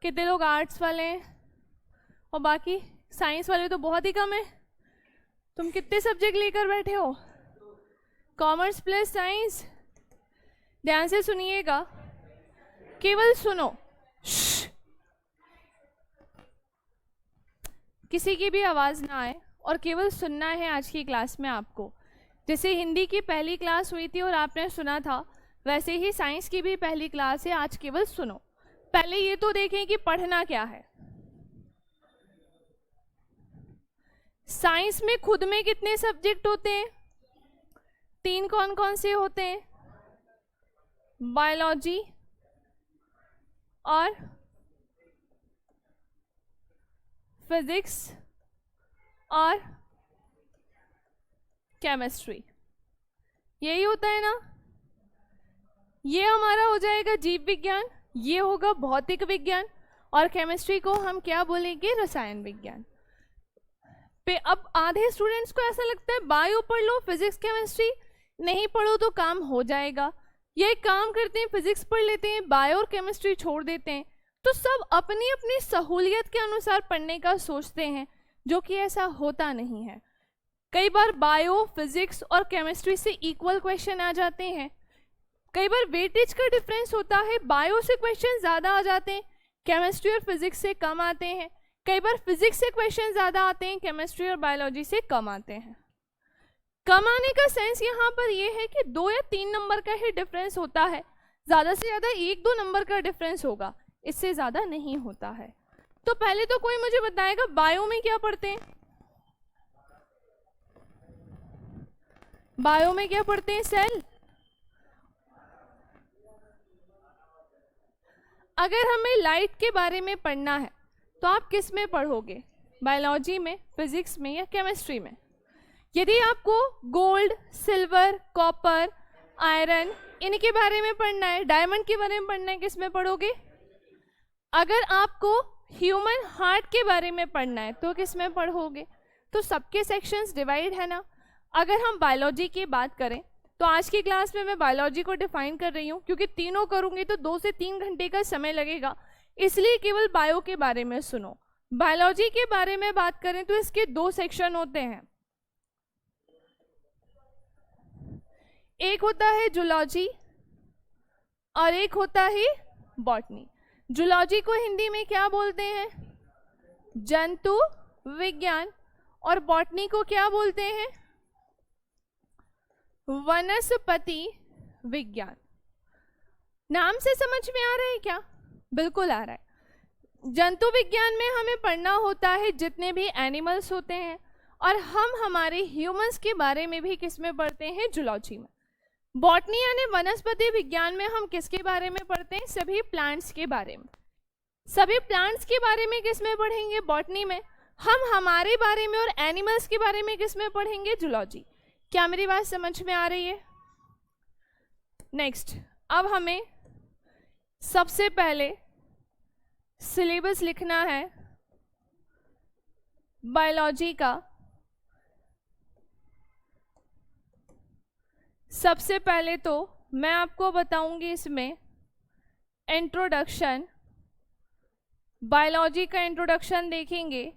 कितने लोग आर्ट्स वाले हैं और बाकी साइंस वाले तो बहुत ही कम है। तुम कितने सब्जेक्ट लेकर बैठे हो? Commerce plus science. ध्यान से सुनिएगा, केवल सुनो, किसी की भी आवाज़ ना आए और केवल सुनना है आज की क्लास में आपको। जैसे हिंदी की पहली क्लास हुई थी और आपने सुना था, वैसे ही साइंस की भी पहली क्लास है, आज केवल सुनो। पहले ये तो देखें कि पढ़ना क्या है। साइंस में खुद में कितने सब्जेक्ट होते हैं? 3। कौन कौन से होते हैं? बायोलॉजी और फिजिक्स और केमिस्ट्री, यही होता है ना। ये हमारा हो जाएगा जीव विज्ञान, ये होगा भौतिक विज्ञान, और केमिस्ट्री को हम क्या बोलेंगे? रसायन विज्ञान। पे अब आधे स्टूडेंट्स को ऐसा लगता है बायो पढ़ लो, फिजिक्स केमिस्ट्री नहीं पढ़ो तो काम हो जाएगा। ये काम करते हैं, फिजिक्स पढ़ लेते हैं, बायो और केमिस्ट्री छोड़ देते हैं। तो सब अपनी अपनी सहूलियत के अनुसार पढ़ने का सोचते हैं, जो कि ऐसा होता नहीं है। कई बार बायो, फिजिक्स और केमिस्ट्री से इक्वल क्वेश्चन आ जाते हैं। कई बार वेटेज का डिफरेंस होता है, बायो से क्वेश्चन ज़्यादा आ जाते हैं, केमिस्ट्री और फिजिक्स से कम आते हैं। कई बार फिजिक्स से क्वेश्चन ज़्यादा आते हैं, केमिस्ट्री और बायोलॉजी से कम आते हैं। कम आने का सेंस यहाँ पर यह है कि 2 या 3 नंबर का ही डिफरेंस होता है, ज़्यादा से ज़्यादा 1-2 नंबर का डिफरेंस होगा, इससे ज़्यादा नहीं होता है। तो पहले तो कोई मुझे बताएगा बायो में क्या पढ़ते हैं? बायो में क्या पढ़ते हैं? सेल। अगर हमें लाइट के बारे में पढ़ना है तो आप किस में पढ़ोगे? बायोलॉजी में, फिजिक्स में या केमिस्ट्री में? यदि आपको गोल्ड, सिल्वर, कॉपर, आयरन इनके बारे में पढ़ना है, डायमंड के बारे में पढ़ना है, किस में पढ़ोगे? अगर आपको ह्यूमन हार्ट के बारे में पढ़ना है तो किस में पढ़ोगे? तो सबके सेक्शंस डिवाइड है ना। अगर हम बायोलॉजी की बात करें तो आज की क्लास में मैं बायोलॉजी को डिफाइन कर रही हूँ, क्योंकि तीनों करूँगी तो 2 से 3 घंटे का समय लगेगा, इसलिए केवल बायो के बारे में सुनो। बायोलॉजी के बारे में बात करें तो इसके 2 सेक्शन होते हैं, एक होता है जूलॉजी और एक होता है बॉटनी। जूलॉजी को हिंदी में क्या बोलते हैं? जंतु विज्ञान। और बॉटनी को क्या बोलते हैं? वनस्पति विज्ञान। नाम से समझ में आ रहा है क्या? बिल्कुल आ रहा है। जंतु विज्ञान में हमें पढ़ना होता है जितने भी एनिमल्स होते हैं, और हम हमारे ह्यूमंस के बारे में भी किस में पढ़ते हैं? जूलॉजी में। बॉटनी यानी वनस्पति विज्ञान में हम किसके बारे में पढ़ते हैं? सभी प्लांट्स के बारे में। सभी प्लांट्स के बारे में किस में पढ़ेंगे? बॉटनी में। हम हमारे बारे में और एनिमल्स के बारे में किस में पढ़ेंगे? जूलॉजी। क्या मेरी बात समझ में आ रही है? नेक्स्ट, अब हमें सबसे पहले सिलेबस लिखना है बायोलॉजी का। सबसे पहले तो मैं आपको बताऊंगी इसमें इंट्रोडक्शन। बायोलॉजी का इंट्रोडक्शन देखेंगे,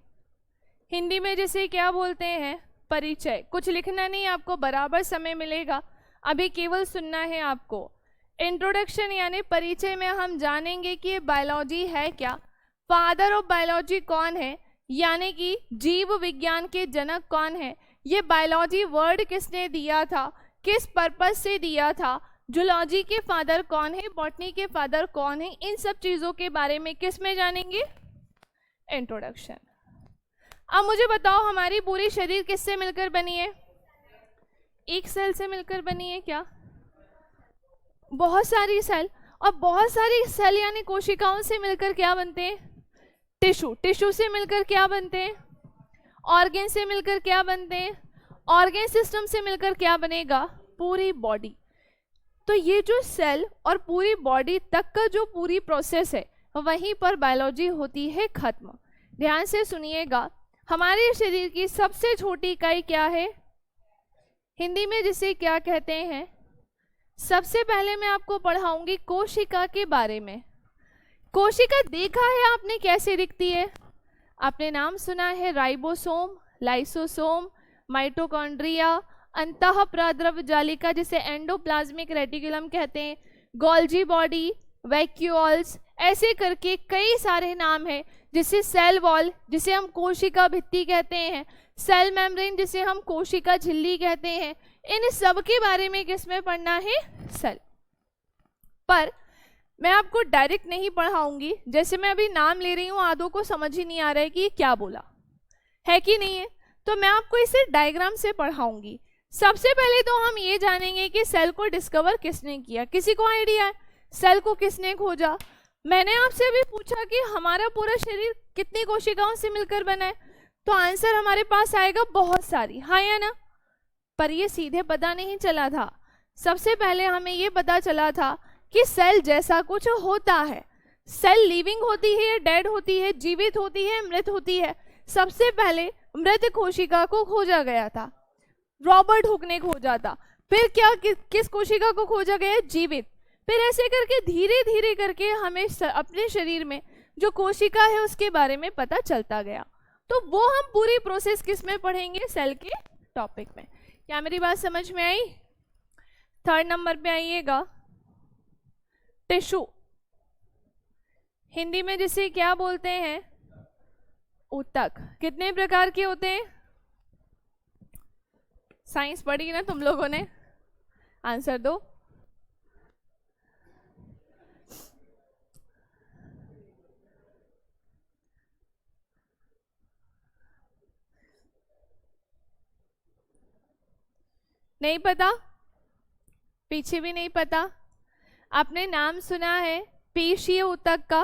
हिंदी में जिसे क्या बोलते हैं? परिचय। कुछ लिखना नहीं, आपको बराबर समय मिलेगा, अभी केवल सुनना है आपको। इंट्रोडक्शन यानी परिचय में हम जानेंगे कि ये बायोलॉजी है क्या, फादर ऑफ बायोलॉजी कौन है, यानी कि जीव विज्ञान के जनक कौन है, ये बायोलॉजी वर्ड किसने दिया था, किस पर्पस से दिया था, जूलॉजी के फादर कौन है, बॉटनी के फादर कौन है, इन सब चीज़ों के बारे में किस में जानेंगे? इंट्रोडक्शन। अब मुझे बताओ, हमारी पूरी शरीर किससे मिलकर बनी है? एक सेल से मिलकर बनी है क्या? बहुत सारी सेल, और बहुत सारी सेल यानी कोशिकाओं से मिलकर क्या बनते हैं? टिश्यू। टिश्यू से मिलकर क्या बनते हैं? ऑर्गन से मिलकर क्या बनते हैं? ऑर्गन सिस्टम से मिलकर क्या बनेगा? पूरी बॉडी। तो ये जो सेल और पूरी बॉडी तक का जो पूरी प्रोसेस है, वहीं पर बायोलॉजी होती है खत्म। ध्यान से सुनिएगा, हमारे शरीर की सबसे छोटी इकाई क्या है? हिंदी में जिसे क्या कहते हैं? सबसे पहले मैं आपको पढ़ाऊंगी कोशिका के बारे में। कोशिका देखा है आपने कैसे दिखती है? आपने नाम सुना है राइबोसोम, लाइसोसोम, माइटोकॉन्ड्रिया, अंतः प्रद्रव जालिका जिसे एंडोप्लाज्मिक रेटिकुलम कहते हैं, गोल्जी बॉडी, वैक्यूल्स, ऐसे करके कई सारे नाम हैं, जिसे सेल वॉल जिसे हम कोशिका भित्ति कहते हैं, सेल मेम्ब्रेन जिसे हम कोशिका झिल्ली कहते हैं, इन सब के बारे में किसमें पढ़ना है? सेल। पर मैं आपको डायरेक्ट नहीं पढ़ाऊंगी, जैसे मैं अभी नाम ले रही हूँ आधों को समझ ही नहीं आ रहा है कि ये क्या बोला है कि नहीं है, तो मैं आपको इसे डायग्राम से पढ़ाऊंगी। सबसे पहले तो हम ये जानेंगे कि सेल को डिस्कवर किसने किया। किसी को आइडिया है सेल को किसने खोजा? मैंने आपसे अभी पूछा कि हमारा पूरा शरीर कितनी कोशिकाओं से मिलकर बना है, तो आंसर हमारे पास आएगा बहुत सारी, हाँ या ना? पर ये सीधे पता नहीं चला था। सबसे पहले हमें ये पता चला था कि सेल जैसा कुछ होता है। सेल लिविंग होती है, डेड होती है, जीवित होती है, मृत होती है। सबसे पहले मृत कोशिका को खोजा गया था, रॉबर्ट हुक ने खोजा था। फिर क्या किस कोशिका को खोजा गया? जीवित। फिर ऐसे करके धीरे धीरे करके हमें अपने शरीर में जो कोशिका है उसके बारे में पता चलता गया। तो वो हम पूरी प्रोसेस किस में पढ़ेंगे? सेल के टॉपिक में। क्या मेरी बात समझ में आई? 3rd नंबर पे आइएगा, टिश्यू। हिंदी में जिसे क्या बोलते हैं? ऊतक। कितने प्रकार के होते हैं? साइंस पढ़ी ना तुम लोगों ने? आंसर दो। नहीं पता? पीछे भी नहीं पता? आपने नाम सुना है पेशीय ऊतक का?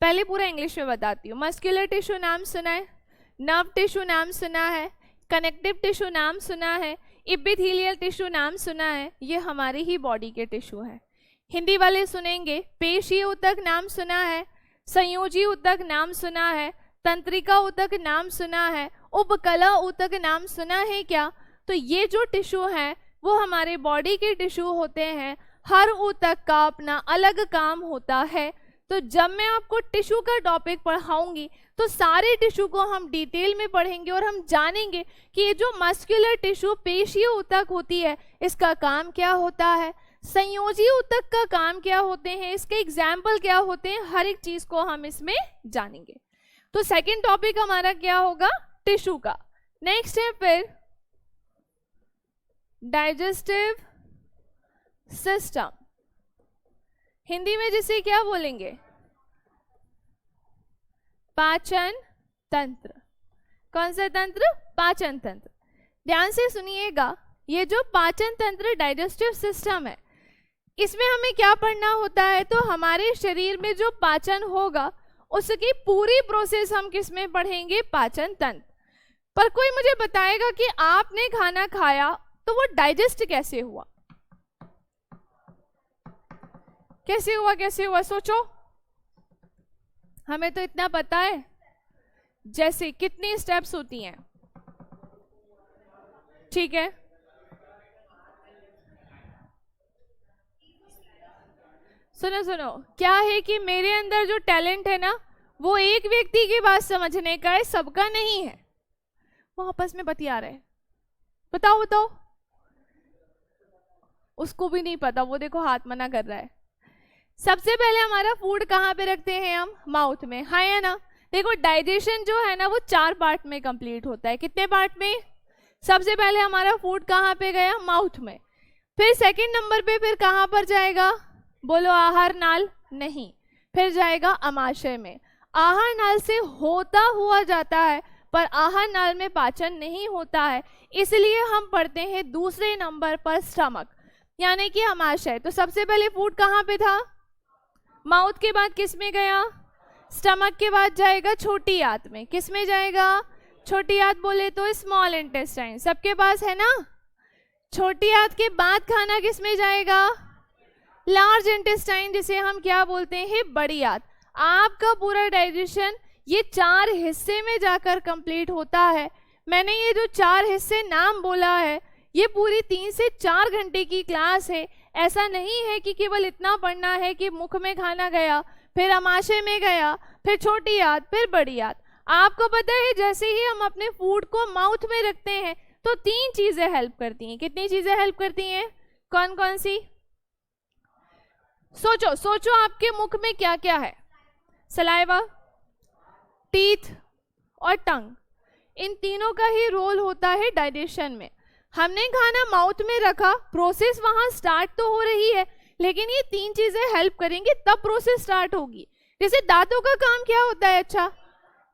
पहले पूरा इंग्लिश में बताती हूँ। मस्कुलर टिश्यू नाम सुना है, नर्व टिश्यू नाम सुना है, कनेक्टिव टिश्यू नाम सुना है, इपिथेलियल टिश्यू नाम सुना है। ये हमारी ही बॉडी के टिश्यू है। हिंदी वाले सुनेंगे, पेशीय ऊतक नाम सुना है, संयोजी ऊतक नाम सुना है, तंत्रिका ऊतक नाम सुना है, उपकला ऊतक नाम सुना है क्या? तो ये जो टिश्यू है वो हमारे बॉडी के टिश्यू होते हैं। हर ऊतक का अपना अलग काम होता है। तो जब मैं आपको टिश्यू का टॉपिक पढ़ाऊंगी तो सारे टिश्यू को हम डिटेल में पढ़ेंगे और हम जानेंगे कि ये जो मस्कुलर टिश्यू पेशीय ऊतक होती है इसका काम क्या होता है, संयोजी ऊतक का काम क्या होते हैं, इसके एग्जाम्पल क्या होते हैं, हर एक चीज को हम इसमें जानेंगे। तो सेकेंड टॉपिक हमारा क्या होगा? टिश्यू का। नेक्स्ट है फिर डाइजेस्टिव सिस्टम। हिंदी में जिसे क्या बोलेंगे? पाचन तंत्र। कौन सा तंत्र? पाचन तंत्र। ध्यान से सुनिएगा, ये जो पाचन तंत्र डाइजेस्टिव सिस्टम है इसमें हमें क्या पढ़ना होता है? तो हमारे शरीर में जो पाचन होगा उसकी पूरी प्रोसेस हम किस में पढ़ेंगे? पाचन तंत्र। पर कोई मुझे बताएगा कि आपने खाना खाया तो वो डाइजेस्ट कैसे हुआ? कैसे हुआ? कैसे हुआ? सोचो। हमें तो इतना पता है, जैसे कितनी स्टेप्स होती हैं, ठीक है? सुनो सुनो, क्या है कि मेरे अंदर जो टैलेंट है ना वो एक व्यक्ति की बात समझने का है, सबका नहीं है। वो आपस में बतिया रहे। बताओ बताओ। उसको भी नहीं पता, वो देखो हाथ मना कर रहा है। सबसे पहले हमारा फूड कहाँ पे रखते हैं हम? माउथ में, हाँ या ना? देखो डाइजेशन जो है ना वो 4 पार्ट में कंप्लीट होता है। कितने पार्ट में? सबसे पहले हमारा फूड कहाँ पे गया? माउथ में। फिर सेकंड नंबर पे फिर कहाँ पर जाएगा? बोलो, आहार नाल? नहीं, फिर जाएगा अमाशय में। आहार नाल से होता हुआ जाता है पर आहार नाल में पाचन नहीं होता है, इसलिए हम पढ़ते हैं दूसरे नंबर पर स्टमक, यानी कि अमाशय। तो सबसे पहले फूड कहाँ पे था? माउथ के बाद किस में गया? स्टमक के बाद जाएगा छोटी आंत में। किस में जाएगा? छोटी आंत बोले तो स्मॉल इंटेस्टाइन, सबके पास है ना? छोटी आंत के बाद खाना किस में जाएगा? लार्ज इंटेस्टाइन, जिसे हम क्या बोलते हैं? बड़ी आंत। आपका पूरा डाइजेशन ये 4 हिस्से में जाकर कंप्लीट होता है। मैंने ये जो 4 हिस्से नाम बोला है ये पूरी 3 से 4 घंटे की क्लास है। ऐसा नहीं है कि केवल इतना पढ़ना है कि मुख में खाना गया फिर अमाशय में गया, फिर छोटी आंत, फिर बड़ी आंत। आपको पता है जैसे ही हम अपने फूड को माउथ में रखते हैं तो 3 चीजें हेल्प करती हैं। कितनी चीजें हेल्प करती हैं? कौन कौन सी? सोचो सोचो, आपके मुख में क्या क्या है? सलाइवा, टीथ और टंग। इन तीनों का ही रोल होता है डाइजेशन में। हमने खाना माउथ में रखा, प्रोसेस वहां स्टार्ट तो हो रही है, लेकिन ये 3 चीजें हेल्प करेंगी तब प्रोसेस स्टार्ट होगी। जैसे दांतों का काम क्या होता है? अच्छा,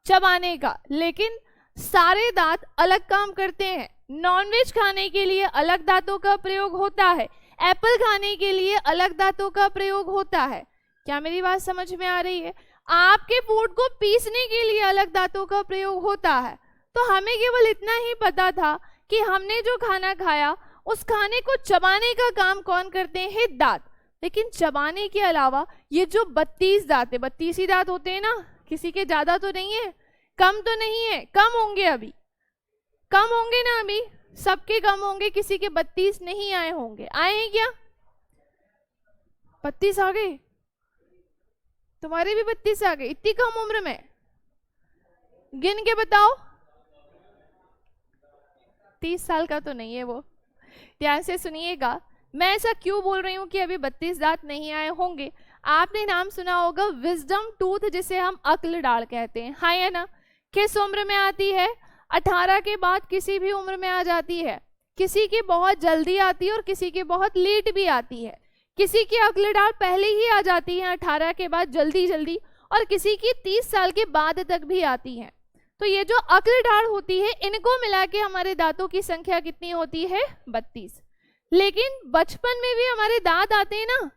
चबाने का, लेकिन सारे दांत अलग काम करते हैं। नॉनवेज खाने के लिए अलग दांतों का प्रयोग होता है, एप्पल खाने के लिए अलग दांतों का प्रयोग होता है। क्या मेरी बात समझ में आ रही है? आपके फूड को पीसने के लिए अलग दांतों का प्रयोग होता है। तो हमें केवल इतना ही पता था कि हमने जो खाना खाया उस खाने को चबाने का काम कौन करते हैं? दांत। लेकिन चबाने के अलावा ये जो 32 दांत है, 32 ही दांत होते हैं ना, किसी के ज्यादा तो नहीं है, कम तो नहीं है, कम होंगे अभी, कम होंगे ना अभी, सबके कम होंगे, किसी के 32 नहीं आए होंगे। आए हैं क्या? 32 आ गए? तुम्हारे भी 32 आ गए इतनी कम उम्र में? गिन के बताओ। 30 साल का तो नहीं है वो। ध्यान से सुनिएगा, मैं ऐसा क्यों बोल रही हूँ कि अभी 32 दांत नहीं आए होंगे। आपने नाम सुना होगा विजडम टूथ, जिसे हम अक्ल डाल कहते हैं, हाँ या ना? किस उम्र में आती है? 18 के बाद किसी भी उम्र में आ जाती है। किसी की बहुत जल्दी आती है और किसी की बहुत लेट भी आती है। किसी की अक्ल डाल पहले ही आ जाती है 18 के बाद जल्दी जल्दी, और किसी की 30 साल के बाद तक भी आती है। तो ये जो अक्ल डाल होती है, इनको मिला के हमारे दांतों की संख्या कितनी होती है? 32। लेकिन बचपन में भी हमारे दांत आते हैं ना।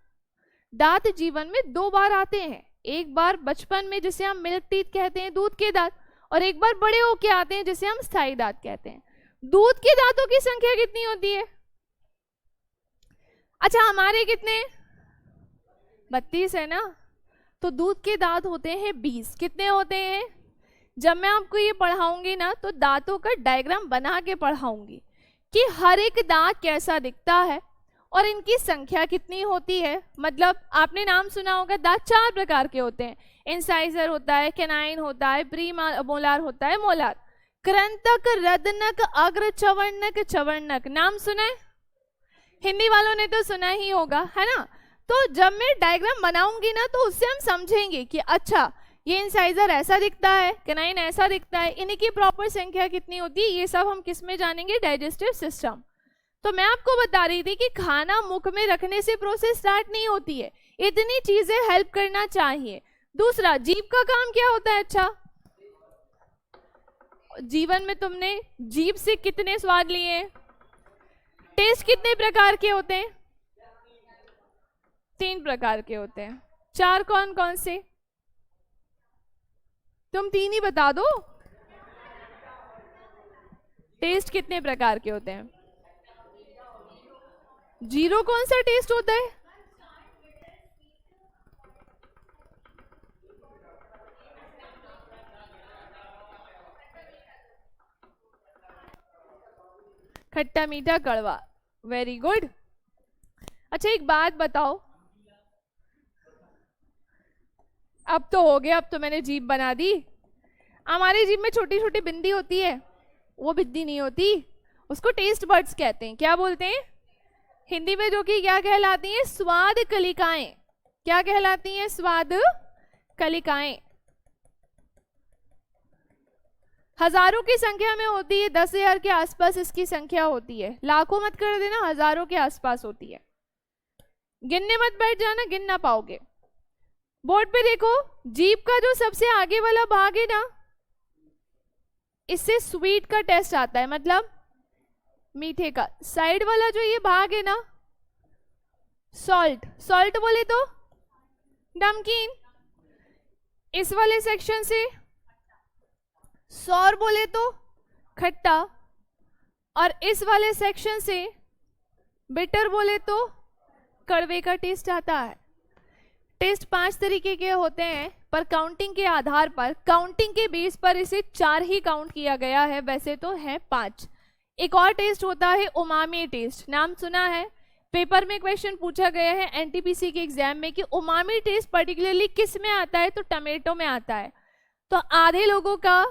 दांत जीवन में 2 बार आते हैं। एक बार बचपन में जिसे हम मिल्क टीथ कहते हैं, दूध के दांत, और एक बार बड़े होके आते हैं जिसे हम स्थायी दांत कहते हैं। दूध के दांतों की संख्या कितनी होती है? अच्छा, हमारे कितने? 32 है ना? तो दूध के दांत होते हैं 20। कितने होते हैं? जब मैं आपको ये पढ़ाऊंगी ना तो दांतों का डायग्राम बना के पढ़ाऊंगी कि हर एक दांत कैसा दिखता है और इनकी संख्या कितनी होती है। मतलब आपने नाम सुना होगा, दांत 4 प्रकार के होते हैं। इंसाइजर होता है, कैनाइन होता है, प्री मोलार होता है, मोलार। कृंतक, रदनक, अग्र चवर्णक, चवर्णक। नाम सुना है? हिंदी वालों ने तो सुना ही होगा, है ना? तो जब मैं डायग्राम बनाऊंगी ना तो उससे हम समझेंगे कि अच्छा ये इंसाइजर ऐसा दिखता है, कैनाइन ऐसा दिखता है, इनकी प्रॉपर संख्या कितनी होती है। ये सब हम किस में जानेंगे? Digestive system. तो मैं आपको बता रही थी कि खाना मुख में रखने से प्रोसेस स्टार्ट नहीं होती है, इतनी चीजें हेल्प करना चाहिए। दूसरा, जीभ का काम क्या होता है? अच्छा, जीवन में तुमने जीभ से कितने स्वाद लिए? टेस्ट कितने प्रकार के होते हैं? 3 प्रकार के होते हैं। 4 कौन कौन से? तुम 3 ही बता दो। टेस्ट कितने प्रकार के होते हैं? 0 कौन सा टेस्ट होता है? खट्टा, मीठा, कड़वा। Very good. अच्छा, एक बात बताओ, अब तो हो गया, अब तो मैंने जीभ बना दी। हमारी जीभ में छोटी छोटी बिंदी होती है, वो बिंदी नहीं होती, उसको टेस्ट बड्स कहते हैं। क्या बोलते हैं हिंदी में? जो कि क्या कहलाती हैं? स्वाद कलिकाएं। क्या कहलाती हैं? स्वाद कलिकाएं। हजारों की संख्या में होती है, 10,000 के आसपास इसकी संख्या होती है। लाखों मत कर देना, हजारों के आसपास होती है। गिनने मत बैठ जाना, गिन ना पाओगे। बोर्ड पे देखो, जीभ का जो सबसे आगे वाला भाग है ना, इससे स्वीट का टेस्ट आता है, मतलब मीठे का। साइड वाला जो ये भाग है ना, सॉल्ट, सॉल्ट बोले तो नमकीन। इस वाले सेक्शन से सौर बोले तो खट्टा, और इस वाले सेक्शन से बिटर बोले तो कड़वे का टेस्ट आता है। टेस्ट 5 तरीके के होते हैं, पर काउंटिंग के आधार पर, काउंटिंग के बेस पर इसे 4 ही काउंट किया गया है, वैसे तो है 5। एक और टेस्ट होता है उमामी टेस्ट। नाम सुना है? पेपर में क्वेश्चन पूछा गया है एनटीपीसी के एग्जाम में कि उमामी टेस्ट पर्टिकुलरली किस में आता है, तो टमाटो में आता है। तो आधे लोगों का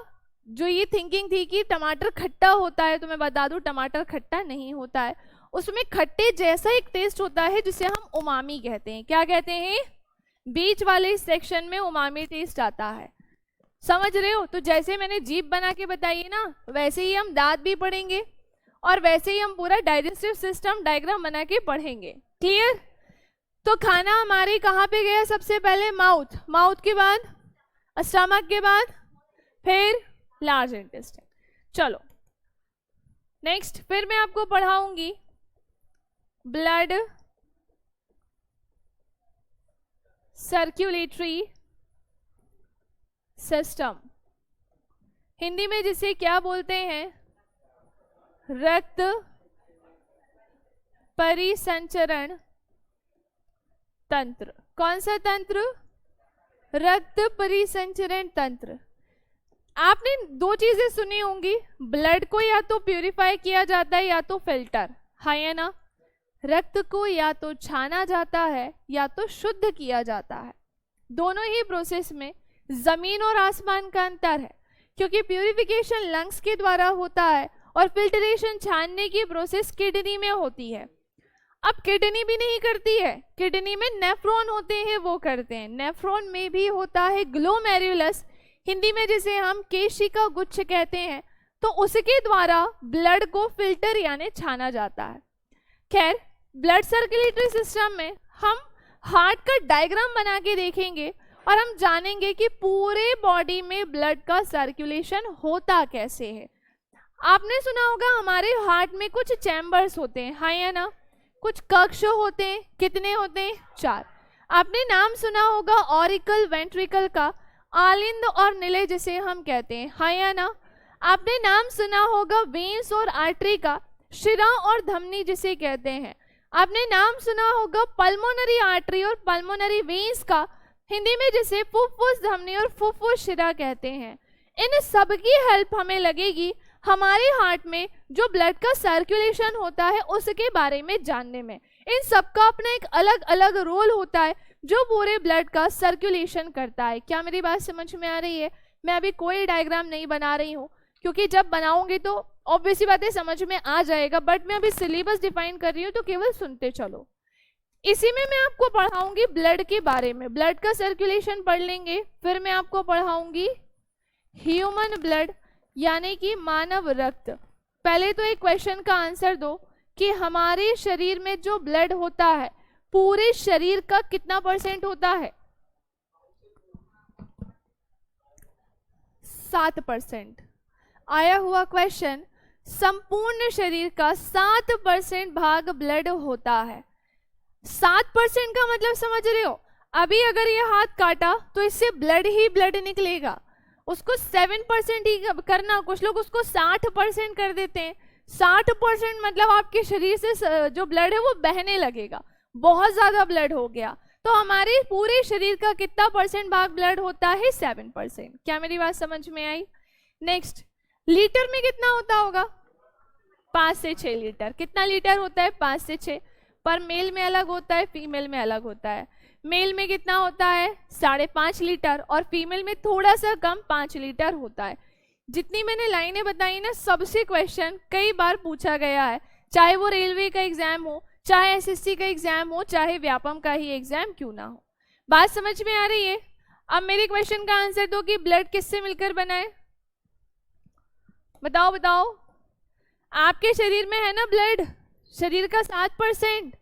जो ये थिंकिंग थी कि टमाटर खट्टा होता है, तो मैं बता दूं टमाटर खट्टा नहीं होता है, उसमें खट्टे जैसा एक टेस्ट होता है जिसे हम उमामी कहते हैं। क्या कहते हैं? बीच वाले सेक्शन में उमामी टेस्ट आता है। समझ रहे हो? तो जैसे मैंने जीभ बना के बताई ना, वैसे ही हम दांत भी पढ़ेंगे और वैसे ही हम पूरा डाइजेस्टिव सिस्टम डायग्राम बना के पढ़ेंगे। क्लियर? तो खाना हमारे कहाँ पे गया? सबसे पहले माउथ, माउथ के बाद स्टमक के बाद फिर लार्ज इंटेस्टाइन। चलो नेक्स्ट, फिर मैं आपको पढ़ाऊंगी ब्लड सर्कुलेटरी सिस्टम, हिंदी में जिसे क्या बोलते हैं? रक्त परिसंचरण तंत्र। कौन सा तंत्र? रक्त परिसंचरण तंत्र। आपने दो चीजें सुनी होंगी, ब्लड को या तो प्यूरिफाई किया जाता है या तो फिल्टर, है ना? रक्त को या तो छाना जाता है या तो शुद्ध किया जाता है। दोनों ही प्रोसेस में जमीन और आसमान का अंतर है, क्योंकि प्यूरिफिकेशन लंग्स के द्वारा होता है और फिल्टरेशन छानने की प्रोसेस किडनी में होती है। अब किडनी भी नहीं करती है, किडनी में नेफ्रॉन होते हैं, वो करते हैं। नेफ्रॉन में भी होता है ग्लोमेरुलस, हिंदी में जिसे हम केशिका गुच्छ कहते हैं, तो उसके द्वारा ब्लड को फिल्टर यानी छाना जाता है। खैर, ब्लड सर्कुलेटरी सिस्टम में हम हार्ट का डायग्राम बना के देखेंगे और हम जानेंगे कि पूरे बॉडी में ब्लड का सर्कुलेशन होता कैसे है। आपने सुना होगा हमारे हार्ट में कुछ चैम्बर्स होते हैं, हाँ या ना? कुछ कक्ष होते हैं। कितने होते हैं? 4। आपने नाम सुना होगा ऑरिकल वेंट्रिकल का, आलिंद और निलय जिसे हम कहते हैं, हाँ या ना? आपने नाम सुना होगा वेन्स और आर्टरी का, शिरा और धमनी जिसे कहते हैं। आपने नाम सुना होगा पल्मोनरी आर्टरी और पल्मोनरी वेन्स का, हिंदी में जिसे फुफ्फुस धमनी और फुफ्फुस शिरा कहते हैं। इन सब की हेल्प हमें लगेगी हमारे हार्ट में जो ब्लड का सर्कुलेशन होता है उसके बारे में जानने में। इन सब का अपना एक अलग अलग रोल होता है जो पूरे ब्लड का सर्कुलेशन करता है। क्या मेरी बात समझ में आ रही है? मैं अभी कोई डायग्राम नहीं बना रही हूँ, क्योंकि जब बनाऊंगी तो ऑब्वियसली बातें समझ में आ जाएगा, बट मैं अभी सिलेबस डिफाइन कर रही हूँ, तो केवल सुनते चलो। इसी में मैं आपको पढ़ाऊंगी ब्लड के बारे में, ब्लड का सर्कुलेशन पढ़ लेंगे। फिर मैं आपको पढ़ाऊंगी ह्यूमन ब्लड यानी कि मानव रक्त। पहले तो एक क्वेश्चन का आंसर दो कि हमारे शरीर में जो ब्लड होता है पूरे शरीर का कितना % होता है? 7%। आया हुआ क्वेश्चन, संपूर्ण शरीर का 7% भाग ब्लड होता है। 7% का मतलब समझ रहे हो? अभी अगर ये हाथ काटा तो इससे ब्लड ही ब्लड निकलेगा, उसको 7% ही करना, कुछ लोग उसको 60% कर देते हैं। 60% मतलब आपके शरीर से जो ब्लड है वो बहने लगेगा, बहुत ज्यादा ब्लड हो गया। तो हमारे पूरे शरीर का कितना % भाग ब्लड होता है? 7%। क्या मेरी बात समझ में आई? नेक्स्ट, लीटर में कितना होता होगा? 5 से 6 लीटर। कितना लीटर होता है? 5 से 6। पर मेल में अलग होता है, फीमेल में अलग होता है। मेल में कितना होता है? 5.5 लीटर, और फीमेल में थोड़ा सा कम 5 लीटर होता है। जितनी मैंने लाइनें बताई ना, सबसे क्वेश्चन कई बार पूछा गया है, चाहे वो रेलवे का एग्जाम हो, चाहे एसएससी का एग्जाम हो, चाहे व्यापम का ही एग्जाम क्यों ना हो। बात समझ में आ रही है? अब मेरे क्वेश्चन का आंसर दो कि ब्लड किससे मिलकर बना है? बताओ बताओ। आपके शरीर में है ना ब्लड, शरीर का 7%।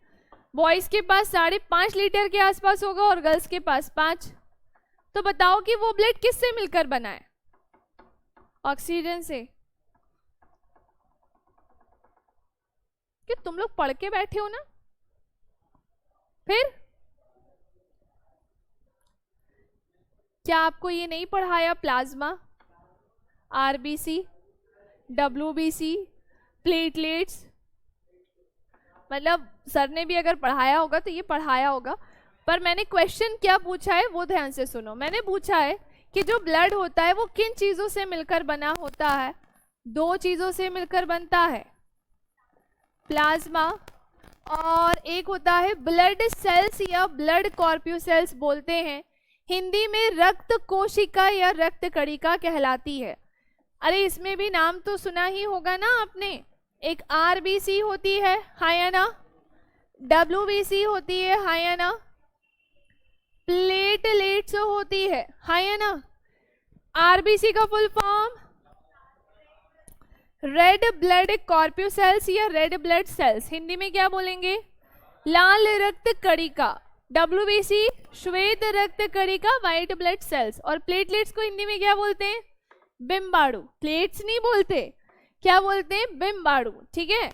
बॉयज के पास 5.5 लीटर के आसपास होगा और गर्ल्स के पास 5। तो बताओ कि वो ब्लड किससे मिलकर बना है? ऑक्सीजन से। कि तुम लोग पढ़ के बैठे हो ना? फिर क्या आपको ये नहीं पढ़ाया प्लाज्मा, आरबीसी, डब्ल्यूबीसी, प्लेटलेट्स? मतलब सर ने भी अगर पढ़ाया होगा तो ये पढ़ाया होगा, पर मैंने क्वेश्चन क्या पूछा है वो ध्यान से सुनो। मैंने पूछा है कि जो ब्लड होता है वो किन चीजों से मिलकर बना होता है? 2 चीजों से मिलकर बनता है, प्लाज्मा और एक होता है ब्लड सेल्स या ब्लड कॉर्प्यूसेल्स बोलते हैं, हिंदी में रक्त कोशिका या रक्त कणिका कहलाती है। अरे इसमें भी नाम तो सुना ही होगा ना आपने, एक आरबीसी होती है, हाँ या ना, डब्ल्यूबीसी होती है, हाँ या ना, प्लेटलेट्स होती है, हाँ या ना। आरबीसी का फुल फॉर्म रेड ब्लड कॉर्प्यूसेल्स या रेड ब्लड सेल्स, हिंदी में क्या बोलेंगे, लाल रक्त कणिका। डब्ल्यूबीसी श्वेत रक्त कणिका, व्हाइट ब्लड सेल्स। और प्लेटलेट्स को हिंदी में क्या बोलते हैं, बिम्बाणु। प्लेट्स नहीं बोलते, क्या बोलते हैं, बिम्बाणु। ठीक है,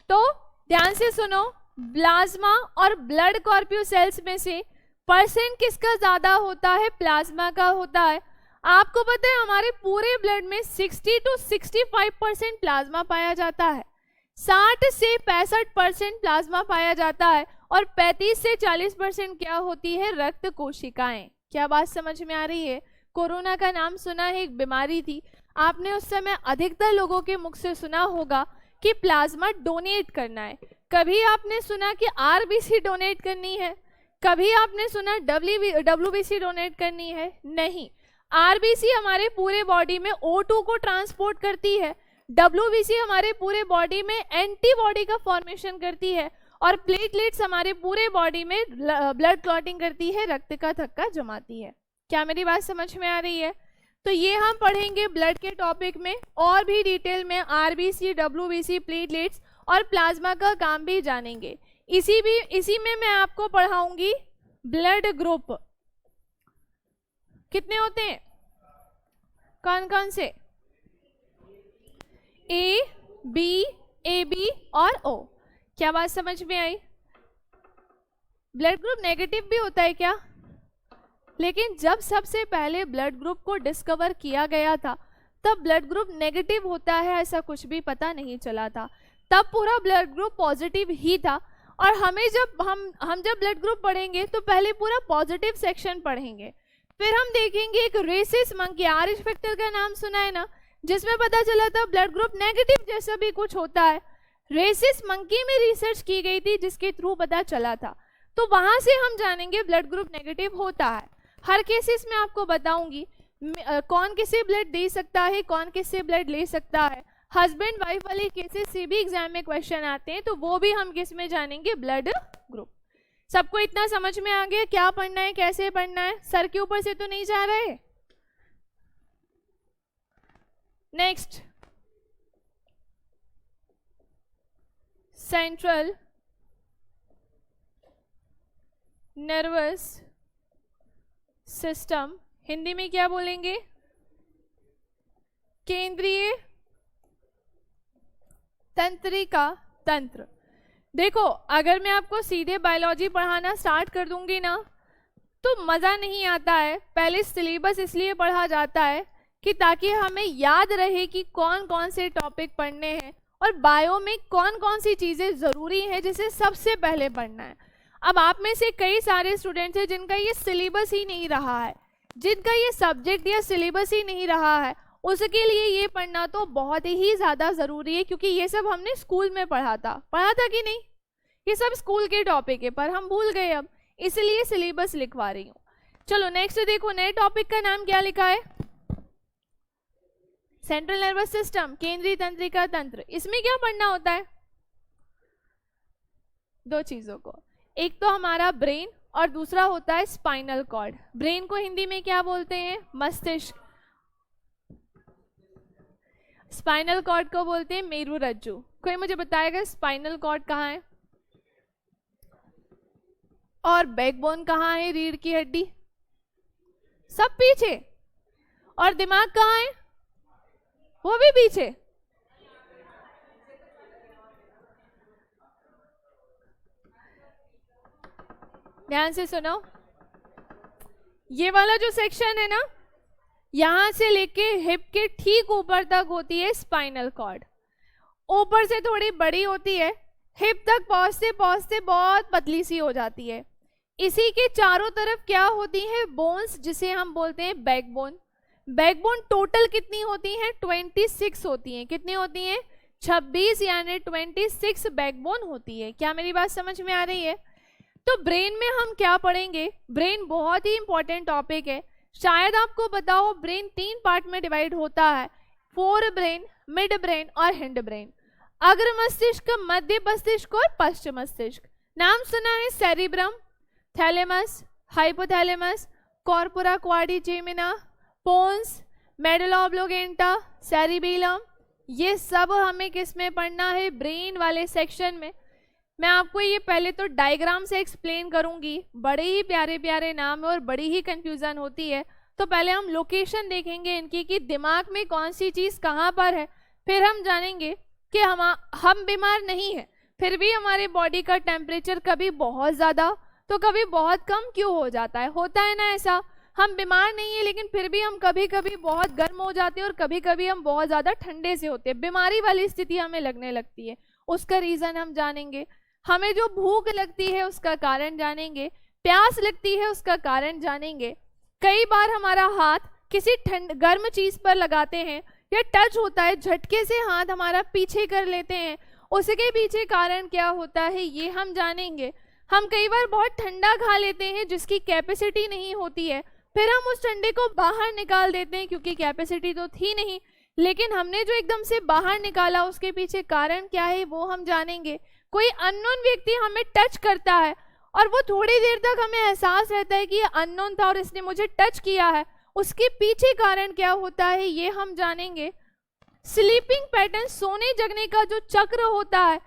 तो ध्यान से सुनो, प्लाज्मा और ब्लड कॉर्प्यूसेल्स में से परसेंट किसका ज्यादा होता है, प्लाज्मा का होता है। आपको पता है हमारे पूरे ब्लड में 60 to 65% प्लाज्मा पाया जाता है, 60 से 65% प्लाज्मा पाया जाता है, और 35 से 40% क्या होती है, रक्त कोशिकाएं। क्या बात समझ में आ रही है। कोरोना का नाम सुना है, एक बीमारी थी, आपने उस समय अधिकतर लोगों के मुख से सुना होगा कि प्लाज्मा डोनेट करना है। कभी आपने सुना कि आरबीसी डोनेट करनी है, कभी आपने सुना डब्ल्यूबीसी डोनेट करनी है, नहीं। आरबीसी हमारे पूरे बॉडी में O2 को ट्रांसपोर्ट करती है, डब्ल्यूबीसी हमारे पूरे बॉडी में एंटीबॉडी का फॉर्मेशन करती है, और प्लेटलेट्स हमारे पूरे बॉडी में ब्लड क्लॉटिंग करती है, रक्त का थक्का जमाती है। क्या मेरी बात समझ में आ रही है। तो ये हम पढ़ेंगे ब्लड के टॉपिक में, और भी डिटेल में आरबीसी, डब्ल्यूबीसी, प्लेटलेट्स और प्लाज्मा का काम भी जानेंगे। इसी में मैं आपको पढ़ाऊंगी ब्लड ग्रुप कितने होते हैं, कौन कौन से, ए बी और ओ। क्या बात समझ में आई। ब्लड ग्रुप नेगेटिव भी होता है क्या, लेकिन जब सबसे पहले ब्लड ग्रुप को डिस्कवर किया गया था तब ब्लड ग्रुप नेगेटिव होता है ऐसा कुछ भी पता नहीं चला था, तब पूरा ब्लड ग्रुप पॉजिटिव ही था। और हमें जब हम जब ब्लड ग्रुप पढ़ेंगे तो पहले पूरा पॉजिटिव सेक्शन पढ़ेंगे, फिर हम देखेंगे एक रेसिस मंकी, आरिश फैक्टर का नाम सुना है ना, जिसमें पता चला था ब्लड ग्रुप नेगेटिव जैसा भी कुछ होता है। रेसिस मंकी में रिसर्च की गई थी जिसके थ्रू पता चला था, तो वहां से हम जानेंगे ब्लड ग्रुप नेगेटिव होता है। हर केसेस में आपको बताऊंगी कौन किससे ब्लड दे सकता है, कौन किससे ब्लड ले सकता है। हस्बैंड वाइफ वाले केसेस से भी एग्जाम में क्वेश्चन आते हैं, तो वो भी हम किस में जानेंगे, ब्लड ग्रुप। सबको इतना समझ में आ गया क्या पढ़ना है, कैसे पढ़ना है, सर के ऊपर से तो नहीं जा रहे। Next, central nervous system, Hindi में क्या बोलेंगे, केंद्रीय तंत्रिका तंत्र। देखो अगर मैं आपको सीधे बायोलॉजी पढ़ाना स्टार्ट कर दूंगी ना तो मज़ा नहीं आता है। पहले सिलेबस इसलिए पढ़ा जाता है कि ताकि हमें याद रहे कि कौन कौन से टॉपिक पढ़ने हैं और बायो में कौन कौन सी चीज़ें ज़रूरी हैं जिसे सबसे पहले पढ़ना है। अब आप में से कई सारे स्टूडेंट्स हैं जिनका ये सिलेबस ही नहीं रहा है, जिनका ये सब्जेक्ट या सिलेबस ही नहीं रहा है, उसके लिए ये पढ़ना तो बहुत ही ज़्यादा ज़रूरी है, क्योंकि ये सब हमने स्कूल में पढ़ा था कि नहीं, ये सब स्कूल के टॉपिक है पर हम भूल गए अब, इसलिए सिलेबस लिखवा रही हूँ। चलो नेक्स्ट देखो, नए टॉपिक का नाम क्या लिखा है, सेंट्रल नर्वस सिस्टम, केंद्रीय तंत्रिका तंत्र। इसमें क्या पढ़ना होता है, दो चीज़ों को, एक तो हमारा ब्रेन और दूसरा होता है स्पाइनल कॉर्ड। ब्रेन को हिंदी में क्या बोलते हैं, मस्तिष्क। स्पाइनल कॉर्ड को बोलते हैं मेरुरज्जु। कोई मुझे बताएगा स्पाइनल कॉर्ड कहाँ है और बैकबोन कहाँ है, रीढ़ की हड्डी, सब पीछे, और दिमाग कहाँ है, वो भी पीछे। ध्यान से सुनो, ये वाला जो सेक्शन है ना, यहां से लेके हिप के ठीक ऊपर तक होती है स्पाइनल कॉर्ड। ऊपर से थोड़ी बड़ी होती है, हिप तक पहुंचते पहुंचते बहुत पतली सी हो जाती है। इसी के चारों तरफ क्या होती है, बोन्स, जिसे हम बोलते हैं बैकबोन। बैकबोन टोटल कितनी होती हैं, 26 होती हैं। कितनी होती हैं, 26 यानी 26 बैकबोन होती है। क्या मेरी बात समझ में आ रही है? तो ब्रेन में हम क्या पढ़ेंगे? ब्रेन बहुत ही इंपॉर्टेंट टॉपिक है। शायद आपको पता हो ब्रेन 3 पार्ट में डिवाइड होता है, फोर ब्रेन, मिड ब्रेन और हिंड ब्रेन। अग्र मस्तिष्क, मध्य मस्तिष्क और पश्चिम मस्तिष्क। नाम सुना है? Cerebrum, thalamus, hypothalamus, corpora quadrigemina, pons, medulla oblongata, cerebellum. ये सब हमें किस में पढ़ना है? ब्रेन वाले सेक्शन में। मैं आपको ये पहले तो डायग्राम से एक्सप्लेन करूंगी, बड़े ही प्यारे प्यारे नाम है और बड़ी ही कंफ्यूजन होती है। तो पहले हम लोकेशन देखेंगे इनकी कि दिमाग में कौन सी चीज़ कहाँ पर है, फिर हम जानेंगे कि हम बीमार नहीं हैं, फिर भी हमारे बॉडी का टेम्परेचर कभी बहुत ज़्यादा तो कभी बहुत कम क्यों हो जाता है। होता है ना ऐसा, हम बीमार नहीं है लेकिन फिर भी हम कभी कभी बहुत गर्म हो जाते हैं और कभी कभी हम बहुत ज़्यादा ठंडे से होते हैं, बीमारी वाली स्थिति हमें लगने लगती है। उसका रीज़न हम जानेंगे। हमें जो भूख लगती है उसका कारण जानेंगे, प्यास लगती है उसका कारण जानेंगे। कई बार हमारा हाथ किसी गर्म चीज़ पर लगाते हैं या टच होता है, झटके से हाथ हमारा पीछे कर लेते हैं, उसके पीछे कारण क्या होता है ये हम जानेंगे। हम कई बार बहुत ठंडा खा लेते हैं जिसकी कैपेसिटी नहीं होती है, फिर हम उस ठंडे को बाहर निकाल देते हैं क्योंकि कैपेसिटी तो थी नहीं, लेकिन हमने जो एकदम से बाहर निकाला उसके पीछे कारण क्या है वो हम जानेंगे। कोई अननोन व्यक्ति हमें टच करता है और वो थोड़ी देर तक हमें एहसास रहता है कि ये अननोन था और इसने मुझे टच किया है, उसके पीछे कारण क्या होता है ये हम जानेंगे। स्लीपिंग पैटर्न, सोने जगने का जो चक्र होता है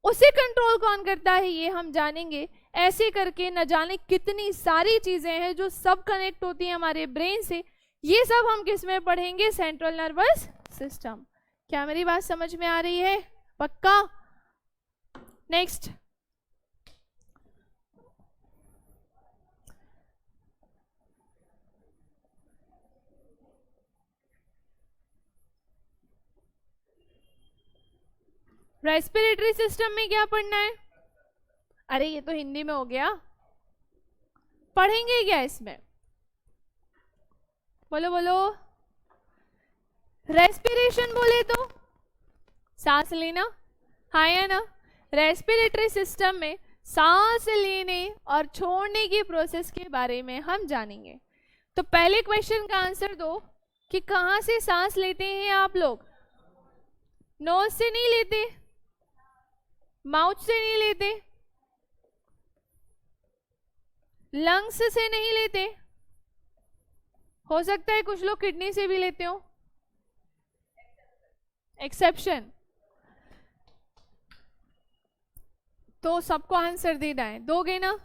उसे कंट्रोल कौन करता है ये हम जानेंगे। ऐसे करके न जाने कितनी सारी चीजें हैं जो सब कनेक्ट होती हैं हमारे ब्रेन से। ये सब हम किस में पढ़ेंगे? Central nervous system. क्या मेरी बात समझ में आ रही है? पक्का? नेक्स्ट, रेस्पिरेटरी सिस्टम में क्या पढ़ना है? अरे ये तो हिंदी में हो गया, पढ़ेंगे क्या इसमें? बोलो बोलो। रेस्पिरेशन बोले तो सांस लेना, हाँ या ना? रेस्पिरेटरी सिस्टम में सांस लेने और छोड़ने की प्रोसेस के बारे में हम जानेंगे। तो पहले क्वेश्चन का आंसर दो कि कहाँ से सांस लेते हैं आप लोग? नोज से नहीं लेते, माउथ से नहीं लेते, लंग्स से नहीं लेते, हो सकता है कुछ लोग किडनी से भी लेते हो, एक्सेप्शन। तो सबको आंसर देना है, दोगे ना?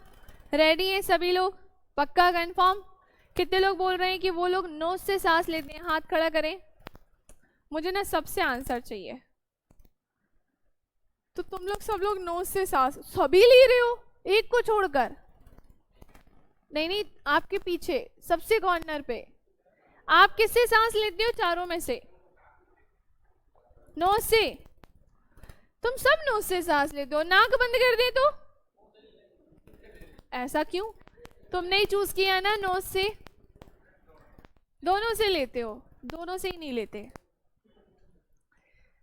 रेडी हैं सभी लोग? पक्का कंफर्म? कितने लोग बोल रहे हैं कि वो लोग नोज से सांस लेते हैं? हाथ खड़ा करें। मुझे ना सबसे आंसर चाहिए। तो तुम लोग सब लोग नोज से सांस सभी ले रहे हो, एक को छोड़कर? नहीं नहीं, आपके पीछे सबसे कॉर्नर पे। आप किससे सांस लेते हो चारों में से? नोज से। तुम सब नोज से सांस लेते हो, नाक बंद कर दे तो? ऐसा क्यों? तुमने ही चूज किया ना नोज से। दोनों से लेते हो? दोनों से ही नहीं लेते।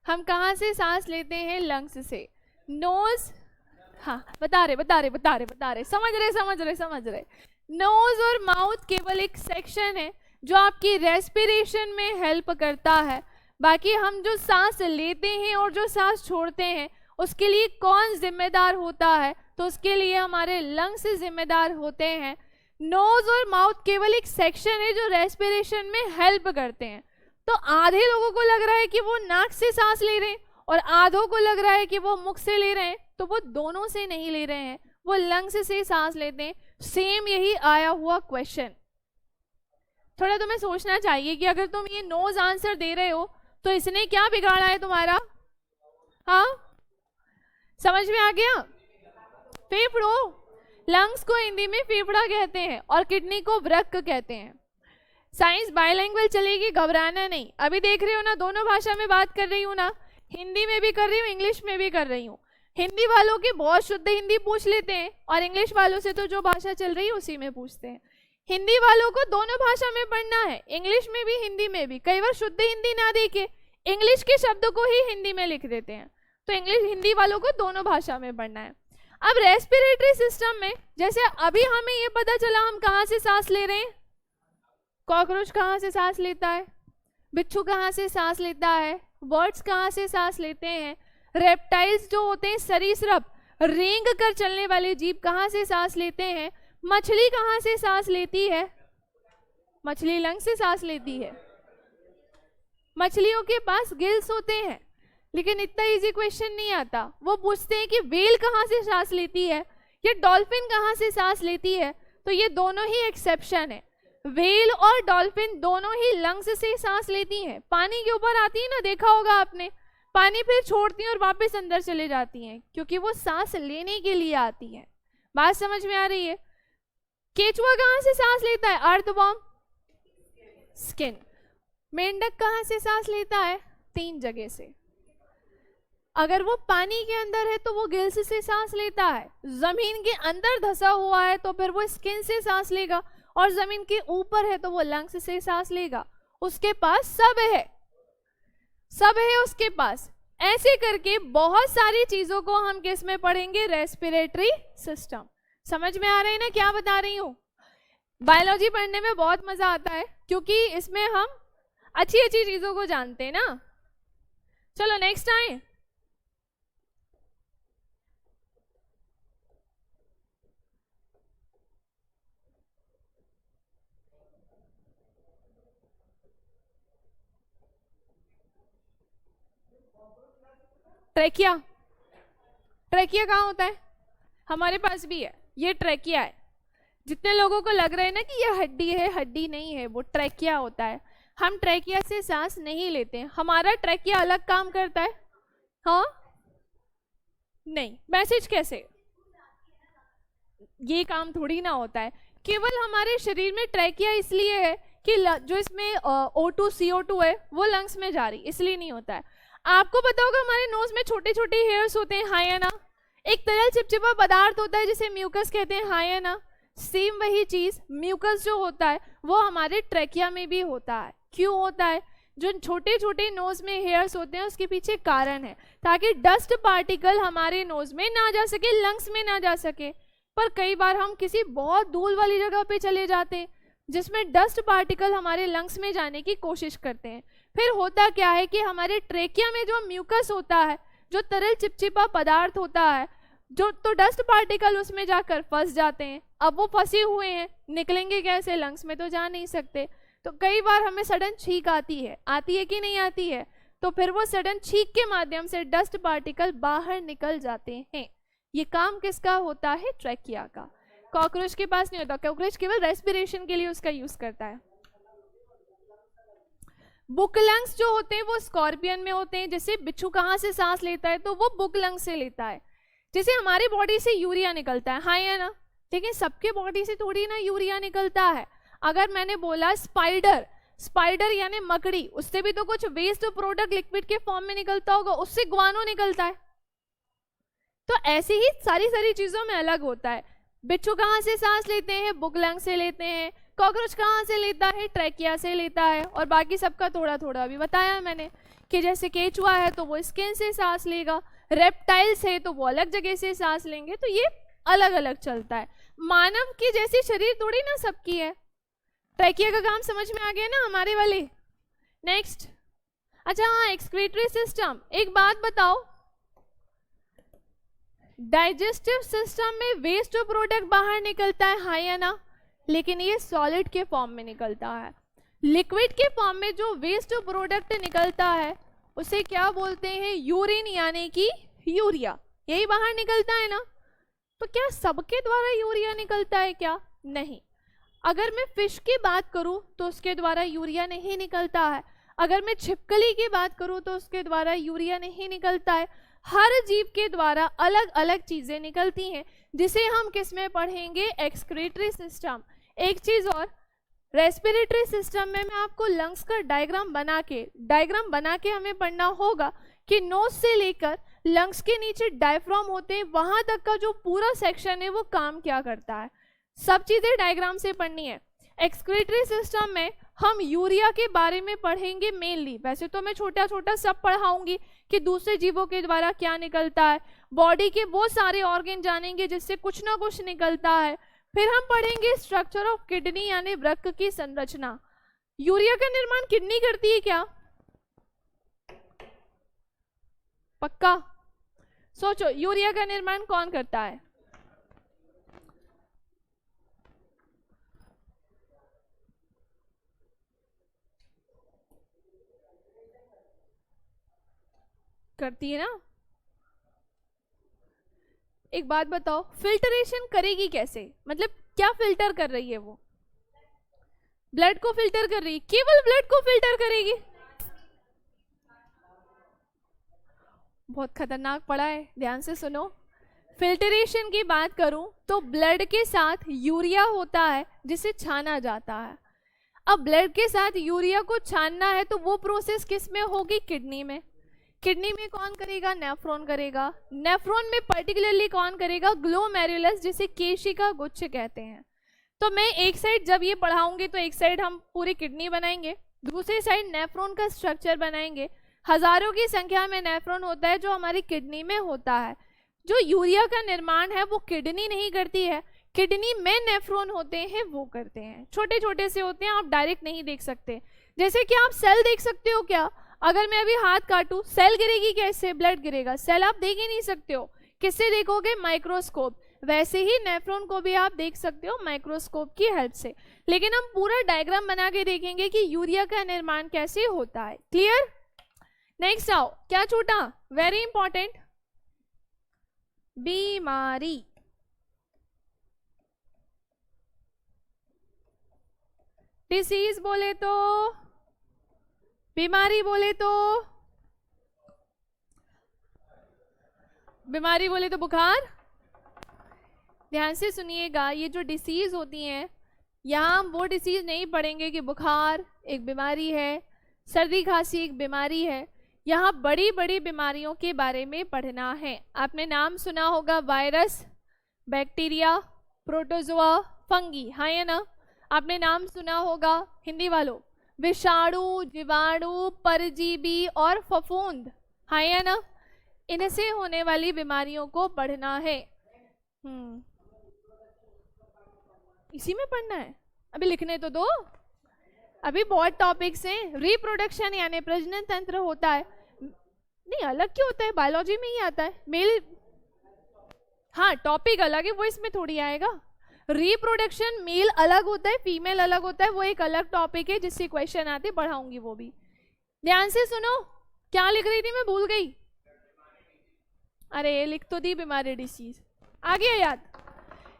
हम कहाँ से सांस लेते हैं? लंग्स से। नोज, हाँ बता रहे, समझ रहे। नोज और माउथ केवल एक सेक्शन है जो आपकी रेस्पिरेशन में हेल्प करता है। बाकी हम जो सांस लेते हैं और जो सांस छोड़ते हैं उसके लिए कौन जिम्मेदार होता है? तो उसके लिए हमारे लंग्स जिम्मेदार होते हैं। नोज और माउथ केवल एक सेक्शन है जो रेस्पिरेशन में हेल्प करते हैं। तो आधे लोगों को लग रहा है कि वो नाक से सांस ले रहे हैं और आधों को लग रहा है कि वो मुख से ले रहे हैं, तो वो दोनों से नहीं ले रहे हैं, वो लंग्स से सांस लेते हैं। सेम यही आया हुआ क्वेश्चन। थोड़ा तुम्हें सोचना चाहिए कि अगर तुम ये नोज आंसर दे रहे हो तो इसने क्या बिगाड़ा है तुम्हारा? हाँ, समझ में आ गया? फेफड़ों, लंग्स को हिंदी में फेफड़ा कहते हैं और किडनी को वृक्क कहते हैं। साइंस बायलैंग्वेज चलेगी, घबराना नहीं। अभी देख रहे हो ना, दोनों भाषा में बात कर रही हूँ ना, हिंदी में भी कर रही हूँ, इंग्लिश में भी कर रही हूँ। हिंदी वालों की बहुत शुद्ध हिंदी पूछ लेते हैं और इंग्लिश वालों से तो जो भाषा चल रही है उसी में पूछते हैं। हिंदी वालों को दोनों भाषा में पढ़ना है, इंग्लिश में भी हिंदी में भी। कई बार शुद्ध हिंदी ना देके इंग्लिश के शब्दों को ही हिंदी में लिख देते हैं। तो इंग्लिश हिंदी वालों को दोनों भाषा में पढ़ना है। अब रेस्पिरेटरी सिस्टम में जैसे अभी हमें ये पता चला हम कहाँ से सांस ले रहे हैं, कॉकरोच कहाँ से सांस लेता है, बिच्छू कहाँ से सांस लेता है, बर्ड्स कहाँ से सांस लेते हैं, रेप्टाइल्स जो होते हैं सरीसृप रेंग कर चलने वाले जीव कहाँ से सांस लेते हैं, मछली कहाँ से सांस लेती है, मछली लंग से सांस लेती है। मछलियों के पास गिल्स होते हैं, लेकिन इतना इजी क्वेश्चन नहीं आता। वो पूछते हैं कि व्हेल कहाँ से सांस लेती है या डॉल्फिन कहाँ से सांस लेती है। तो ये दोनों ही एक्सेप्शन है, व्हेल और डॉल्फिन दोनों ही लंग्स से सांस लेती हैं। पानी के ऊपर आती है ना, देखा होगा आपने, पानी फिर छोड़ती हैं और वापस अंदर चले जाती हैं, क्योंकि वो सांस लेने के लिए आती हैं। बात समझ में आ रही है? केचुआ कहाँ से सांस लेता है? Earthworm, skin. मेंढक कहाँ से सांस लेता है? 3 जगह से। अगर वो पानी के अंदर है तो वो गिल्स से सांस लेता है, जमीन के अंदर धंसा हुआ है तो फिर वो स्किन से सांस लेगा, और जमीन के ऊपर है तो वो लंग्स से सांस लेगा। उसके पास सब है, सब है उसके पास। ऐसे करके बहुत सारी चीजों को हम किस में पढ़ेंगे? Respiratory system. समझ में आ रहा है ना क्या बता रही हूँ? बायोलॉजी पढ़ने में बहुत मजा आता है, क्योंकि इसमें हम अच्छी अच्छी चीजों को जानते हैं ना। चलो नेक्स्ट आए। ट्रैकिया। ट्रैकिया कहाँ होता है? हमारे पास भी है, ये ट्रैकिया है। जितने लोगों को लग रहा है ना कि ये हड्डी है, हड्डी नहीं है, वो ट्रैकिया होता है। हम ट्रैकिया से सांस नहीं लेते हैं, हमारा ट्रैकिया अलग काम करता है। हाँ नहीं, मैसेज कैसे? ये काम थोड़ी ना होता है। केवल हमारे शरीर में ट्रैकिया इसलिए है कि जो इसमें O2 CO2 है वो लंग्स में जा रही, इसलिए नहीं होता है। आपको पता होगा हमारे नोज में छोटे छोटे हेयर्स होते हैं, हाँ या ना? एक तरल चिपचिपा पदार्थ होता है जिसे म्यूकस कहते हैं, हाँ या ना? सेम वही चीज म्यूकस जो होता है वो हमारे ट्रैकिया में भी होता है। क्यों होता है? जो छोटे छोटे नोज में हेयर्स होते हैं उसके पीछे कारण है, ताकि डस्ट पार्टिकल हमारे नोज में ना जा सके, लंग्स में ना जा सके। पर कई बार हम किसी बहुत धूल वाली जगह पे चले जाते हैं जिसमें डस्ट पार्टिकल हमारे लंग्स में जाने की कोशिश करते हैं। फिर होता क्या है कि हमारे ट्रेकिया में जो म्यूकस होता है, जो तरल चिपचिपा पदार्थ होता है, जो तो डस्ट पार्टिकल उसमें जाकर फंस जाते हैं। अब वो फंसे हुए हैं, निकलेंगे कैसे? लंग्स में तो जा नहीं सकते। तो कई बार हमें सडन छींक आती है कि नहीं आती है? तो फिर वो सडन छींक के माध्यम से डस्ट पार्टिकल बाहर निकल जाते हैं। ये काम किसका होता है? ट्रैकिया का। कॉकरोच के पास नहीं होता, कॉकरोच केवल रेस्पिरेशन के लिए उसका यूज करता है। बुक लंग्स जो होते हैं वो स्कॉर्पियन में होते हैं। जैसे बिच्छू कहाँ से सांस लेता है? तो वो बुक लंग से लेता है। जैसे हमारी बॉडी से यूरिया निकलता है, हाँ या ना? लेकिन सबके बॉडी से थोड़ी ना यूरिया निकलता है। अगर मैंने बोला स्पाइडर, स्पाइडर यानी मकड़ी, उससे भी तो कुछ वेस्ट प्रोडक्ट लिक्विड के फॉर्म में निकलता होगा, उससे ग्वानो निकलता है। तो ऐसे ही सारी चीजों में अलग होता है। बिच्छू कहाँ से सांस लेते हैं? बुक लंग से लेते हैं। कॉकरोच कहाँ से लेता है? ट्रैकिया से लेता है। और बाकी सबका थोड़ा थोड़ा अभी बताया मैंने कि जैसे केचुआ है तो वो स्किन से सांस लेगा, रेप्टाइल्स है तो वो अलग जगह से सांस लेंगे। तो ये अलग अलग चलता है। मानव की जैसी शरीर थोड़ी ना सबकी है। ट्रैकिया का काम समझ में आ गया ना हमारे वाले? नेक्स्ट। अच्छा हाँ, एक्सक्रीटरी सिस्टम। एक बात बताओ, डाइजेस्टिव सिस्टम में वेस्ट प्रोडक्ट बाहर निकलता है, हाँ या ना? लेकिन ये सॉलिड के फॉर्म में निकलता है। लिक्विड के फॉर्म में जो वेस्ट प्रोडक्ट निकलता है उसे क्या बोलते हैं? यूरिन यानी कि यूरिया। यही बाहर निकलता है ना? तो क्या सबके द्वारा यूरिया निकलता है क्या? नहीं। अगर मैं फिश की बात करूं तो उसके द्वारा यूरिया नहीं निकलता है। अगर मैं छिपकली की बात करूं तो उसके द्वारा यूरिया नहीं निकलता है। हर जीव के द्वारा अलग अलग चीजें निकलती हैं, जिसे हम किस में पढ़ेंगे? Excretory system. एक चीज और, रेस्पिरेटरी सिस्टम में मैं आपको लंग्स का डायग्राम बना के हमें पढ़ना होगा कि नोज से लेकर लंग्स के नीचे डायफ्राम होते हैं, वहां तक का जो पूरा सेक्शन है वो काम क्या करता है। सब चीजें डायग्राम से पढ़नी है। एक्सक्रीटरी सिस्टम में हम यूरिया के बारे में पढ़ेंगे मेनली। वैसे तो मैं छोटा छोटा सब पढ़ाऊंगी कि दूसरे जीवों के द्वारा क्या निकलता है, बॉडी के वो सारे ऑर्गन जानेंगे जिससे कुछ ना कुछ निकलता है। फिर हम पढ़ेंगे स्ट्रक्चर ऑफ किडनी यानी वृक्क की संरचना। यूरिया का निर्माण किडनी करती है क्या? पक्का? सोचो, यूरिया का निर्माण कौन करता है? करती है ना। एक बात बताओ, फिल्टरेशन करेगी कैसे? मतलब क्या फिल्टर कर रही है वो? ब्लड को फिल्टर कर रही है, केवल ब्लड को फिल्टर करेगी। बहुत खतरनाक पड़ा है, ध्यान से सुनो। फिल्टरेशन की बात करूं तो ब्लड के साथ यूरिया होता है जिसे छाना जाता है। अब ब्लड के साथ यूरिया को छानना है तो वो प्रोसेस किस में होगी? किडनी में। किडनी में कौन करेगा? नेफ्रॉन करेगा। नेफ्रॉन में पर्टिकुलरली कौन करेगा? ग्लोमेरुलस, जिसे केशिका गुच्छ कहते हैं। तो मैं एक साइड जब ये पढ़ाऊंगी तो एक साइड हम पूरी किडनी बनाएंगे, दूसरी साइड नेफ्रॉन का स्ट्रक्चर बनाएंगे। हजारों की संख्या में नेफ्रॉन होता है जो हमारी किडनी में होता है। जो यूरिया का निर्माण है वो किडनी नहीं करती है, किडनी में नेफ्रॉन होते हैं वो करते हैं। छोटे छोटे से होते हैं, आप डायरेक्ट नहीं देख सकते। जैसे कि आप सेल देख सकते हो क्या? अगर मैं अभी हाथ काटूं, सेल गिरेगी कैसे? ब्लड गिरेगा। सेल आप देख ही नहीं सकते हो, किससे देखोगे? माइक्रोस्कोप। वैसे ही नेफ्रॉन को भी आप देख सकते हो माइक्रोस्कोप की हेल्प से। लेकिन हम पूरा डायग्राम बना के देखेंगे कि यूरिया का निर्माण कैसे होता है। क्लियर? नेक्स्ट आओ, क्या छूटा? वेरी इंपॉर्टेंट, बीमारी। डिसीज बोले तो, बीमारी बोले तो, बीमारी बोले तो बुखार। ध्यान से सुनिएगा, ये जो डिसीज होती हैं, यहाँ हम वो डिसीज नहीं पढ़ेंगे कि बुखार एक बीमारी है, सर्दी खांसी एक बीमारी है। यहाँ बड़ी बड़ी बीमारियों के बारे में पढ़ना है। आपने नाम सुना होगा वायरस, बैक्टीरिया, प्रोटोजोआ, फंगी, हाँ या ना? आपने नाम सुना होगा हिंदी वालों, विषाणु, जीवाणु, परजीवी और फफूंद, हाँ या ना? इनसे होने वाली बीमारियों को पढ़ना है। इसी में पढ़ना है? अभी लिखने तो दो, अभी बहुत टॉपिक्स हैं। रिप्रोडक्शन यानी प्रजनन तंत्र होता है, नहीं अलग क्यों होता है? बायोलॉजी में ही आता है। मेल, हाँ टॉपिक अलग है, वो इसमें थोड़ी आएगा। रिप्रोडक्शन मेल अलग होता है, फीमेल अलग होता है, वो एक अलग टॉपिक है जिससे क्वेश्चन आते, पढ़ाऊंगी वो भी। ध्यान से सुनो, क्या लिख रही थी मैं भूल गई। अरे लिख तो दी, बीमारी, डिसीज आ गया याद।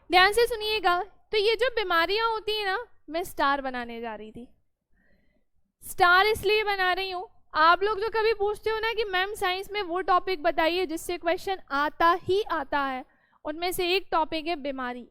ध्यान से सुनिएगा, तो ये जो बीमारियां होती है ना, मैं स्टार बनाने जा रही थी। स्टार इसलिए बना रही हूँ, आप लोग जो कभी पूछते हो ना कि मैम साइंस में वो टॉपिक बताइए जिससे क्वेश्चन आता ही आता है, उनमें से एक टॉपिक है बीमारी।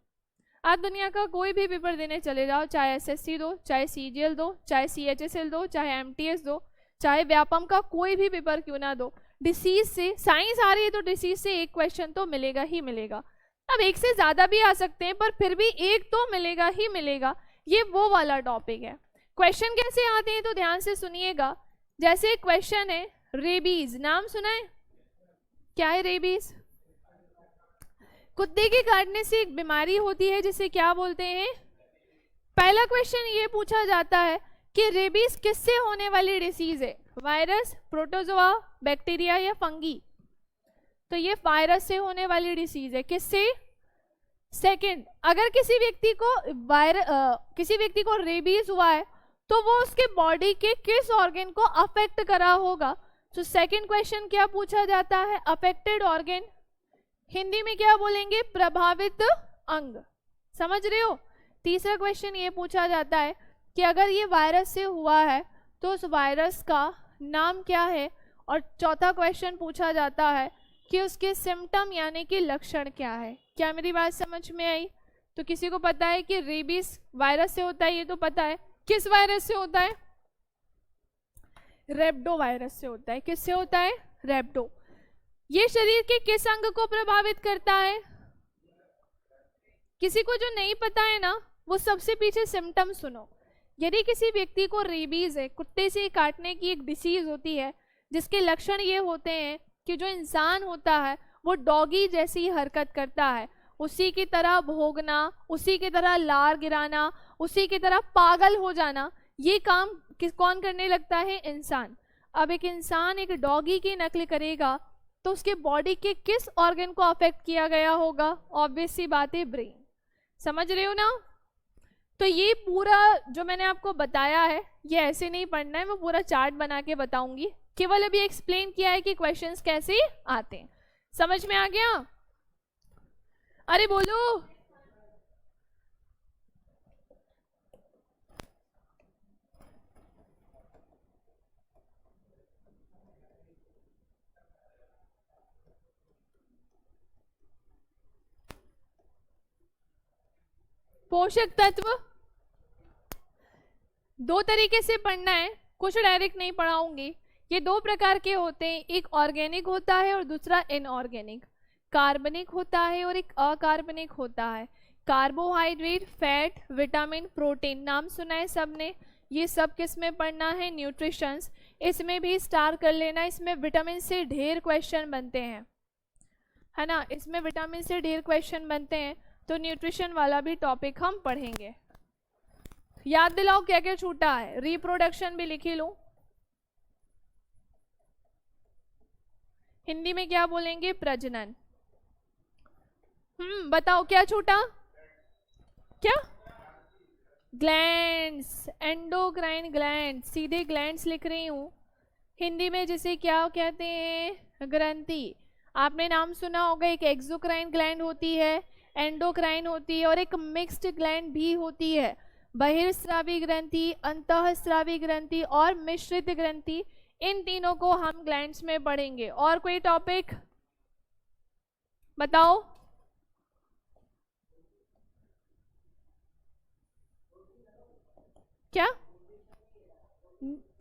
आप दुनिया का कोई भी पेपर देने चले जाओ, चाहे एसएससी दो, चाहे सीजीएल दो, चाहे सीएचएसएल दो, चाहे एमटीएस दो, चाहे व्यापम का कोई भी पेपर क्यों ना दो, डिसीज से, साइंस आ रही है तो डिसीज से एक क्वेश्चन तो मिलेगा ही मिलेगा। अब एक से ज्यादा भी आ सकते हैं पर फिर भी एक तो मिलेगा ही मिलेगा। ये वो वाला टॉपिक है। क्वेश्चन कैसे आते हैं तो ध्यान से सुनिएगा। जैसे क्वेश्चन है रेबीज, नाम सुना है? क्या है रेबीज? कुत्ते के काटने से एक बीमारी होती है जिसे क्या बोलते हैं? पहला क्वेश्चन ये पूछा जाता है कि रेबीज किससे होने वाली डिसीज है? वायरस, प्रोटोजोआ, बैक्टीरिया या फंगी? तो ये वायरस से होने वाली डिसीज है। किससे? सेकंड, अगर किसी व्यक्ति को रेबीज हुआ है तो वो उसके बॉडी के किस ऑर्गन को अफेक्ट करा होगा? तो सेकंड क्वेश्चन क्या पूछा जाता है? Affected organ. हिंदी में क्या बोलेंगे? प्रभावित अंग। समझ रहे हो? तीसरा क्वेश्चन ये पूछा जाता है कि अगर ये वायरस से हुआ है तो उस वायरस का नाम क्या है? और चौथा क्वेश्चन पूछा जाता है कि उसके सिम्टम यानी कि लक्षण क्या है। क्या मेरी बात समझ में आई? तो किसी को पता है कि रेबीज वायरस से होता है, ये तो पता है। किस वायरस से होता है? रेब्डो वायरस से होता है। किससे होता है? रेब्डो। ये शरीर के किस अंग को प्रभावित करता है? किसी को जो नहीं पता है ना, वो सबसे पीछे सिम्टम सुनो। यदि किसी व्यक्ति को रेबीज है, कुत्ते से काटने की एक डिसीज होती है, जिसके लक्षण ये होते हैं कि जो इंसान होता है वो डॉगी जैसी हरकत करता है, उसी की तरह भोगना, उसी की तरह लार गिराना, उसी की तरह पागल हो जाना, ये काम कौन करने लगता है? इंसान। अब एक इंसान एक डॉगी की नकल करेगा तो उसके बॉडी के किस ऑर्गन को अफेक्ट किया गया होगा? ऑब्वियस सी बात है, ब्रेन। समझ रहे हो ना? तो ये पूरा जो मैंने आपको बताया है ये ऐसे नहीं पढ़ना है, मैं पूरा चार्ट बना के बताऊंगी, केवल अभी एक्सप्लेन किया है कि क्वेश्चंस कैसे आते हैं। समझ में आ गया? अरे बोलो। पोषक तत्व दो तरीके से पढ़ना है, कुछ डायरेक्ट नहीं पढ़ाऊंगी। ये दो प्रकार के होते हैं, एक ऑर्गेनिक होता है और दूसरा इनऑर्गेनिक। कार्बनिक होता है और एक अकार्बनिक होता है। कार्बोहाइड्रेट, फैट, विटामिन, प्रोटीन, नाम सुना है सबने। ये सब किस में पढ़ना है? न्यूट्रिशंस। इसमें भी स्टार कर लेना, इसमें विटामिन से ढेर क्वेश्चन बनते हैं, है ना? इसमें विटामिन से ढेर क्वेश्चन बनते हैं, तो न्यूट्रिशन वाला भी टॉपिक हम पढ़ेंगे। याद दिलाओ क्या क्या छूटा है। रिप्रोडक्शन भी लिखी लो, हिंदी में क्या बोलेंगे? प्रजनन। बताओ क्या छूटा? क्या? ग्लैंड्स, एंडोक्राइन ग्लैंड, सीधे ग्लैंड्स लिख रही हूं। हिंदी में जिसे क्या कहते हैं? ग्रंथि। आपने नाम सुना होगा, एक एक्सोक्राइन ग्लैंड होती है, एंडोक्राइन होती है और एक मिक्स्ड ग्लैंड भी होती है। बहिर्स्रावी ग्रंथि, अंतःस्रावी ग्रंथि और मिश्रित ग्रंथि, इन तीनों को हम ग्लैंड्स में पढ़ेंगे। और कोई टॉपिक बताओ? क्या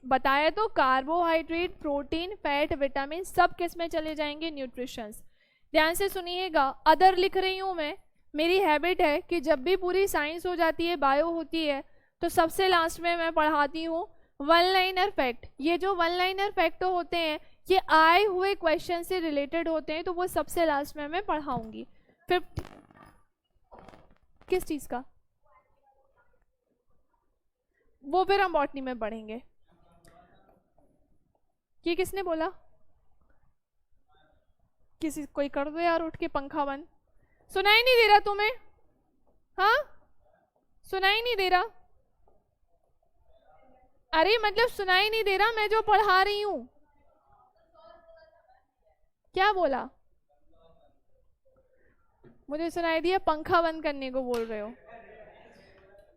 बताया? तो कार्बोहाइड्रेट, प्रोटीन, फैट, विटामिन सब किस में चले जाएंगे? न्यूट्रिशंस। ध्यान से सुनिएगा, अदर लिख रही हूं मैं। मेरी हैबिट है कि जब भी पूरी साइंस हो जाती है, बायो होती है, तो सबसे लास्ट में मैं पढ़ाती हूँ वन लाइनर फैक्ट। ये जो वन लाइनर फैक्ट होते हैं ये आए हुए क्वेश्चन से रिलेटेड होते हैं, तो वो सबसे लास्ट में मैं पढ़ाऊंगी। फिर किस चीज का? वो फिर हम बॉटनी में पढ़ेंगे। ये किसने बोला? किसी कोई कर दो यार, उठ के पंखा बंद। सुनाई नहीं दे रहा तुम्हें? हाँ, सुनाई नहीं दे रहा? अरे मतलब सुनाई नहीं दे रहा मैं जो पढ़ा रही हूं? क्या बोला? मुझे सुनाई दिया पंखा बंद करने को बोल रहे हो।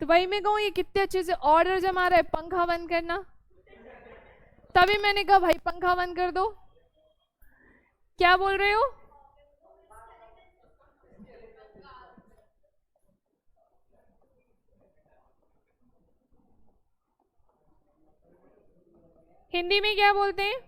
तो भाई मैं कहूँ ये कितने अच्छे से ऑर्डर जमा रहा है पंखा बंद करना, तभी मैंने कहा भाई पंखा बंद कर दो। क्या बोल रहे हो? हिंदी में क्या बोलते हैं?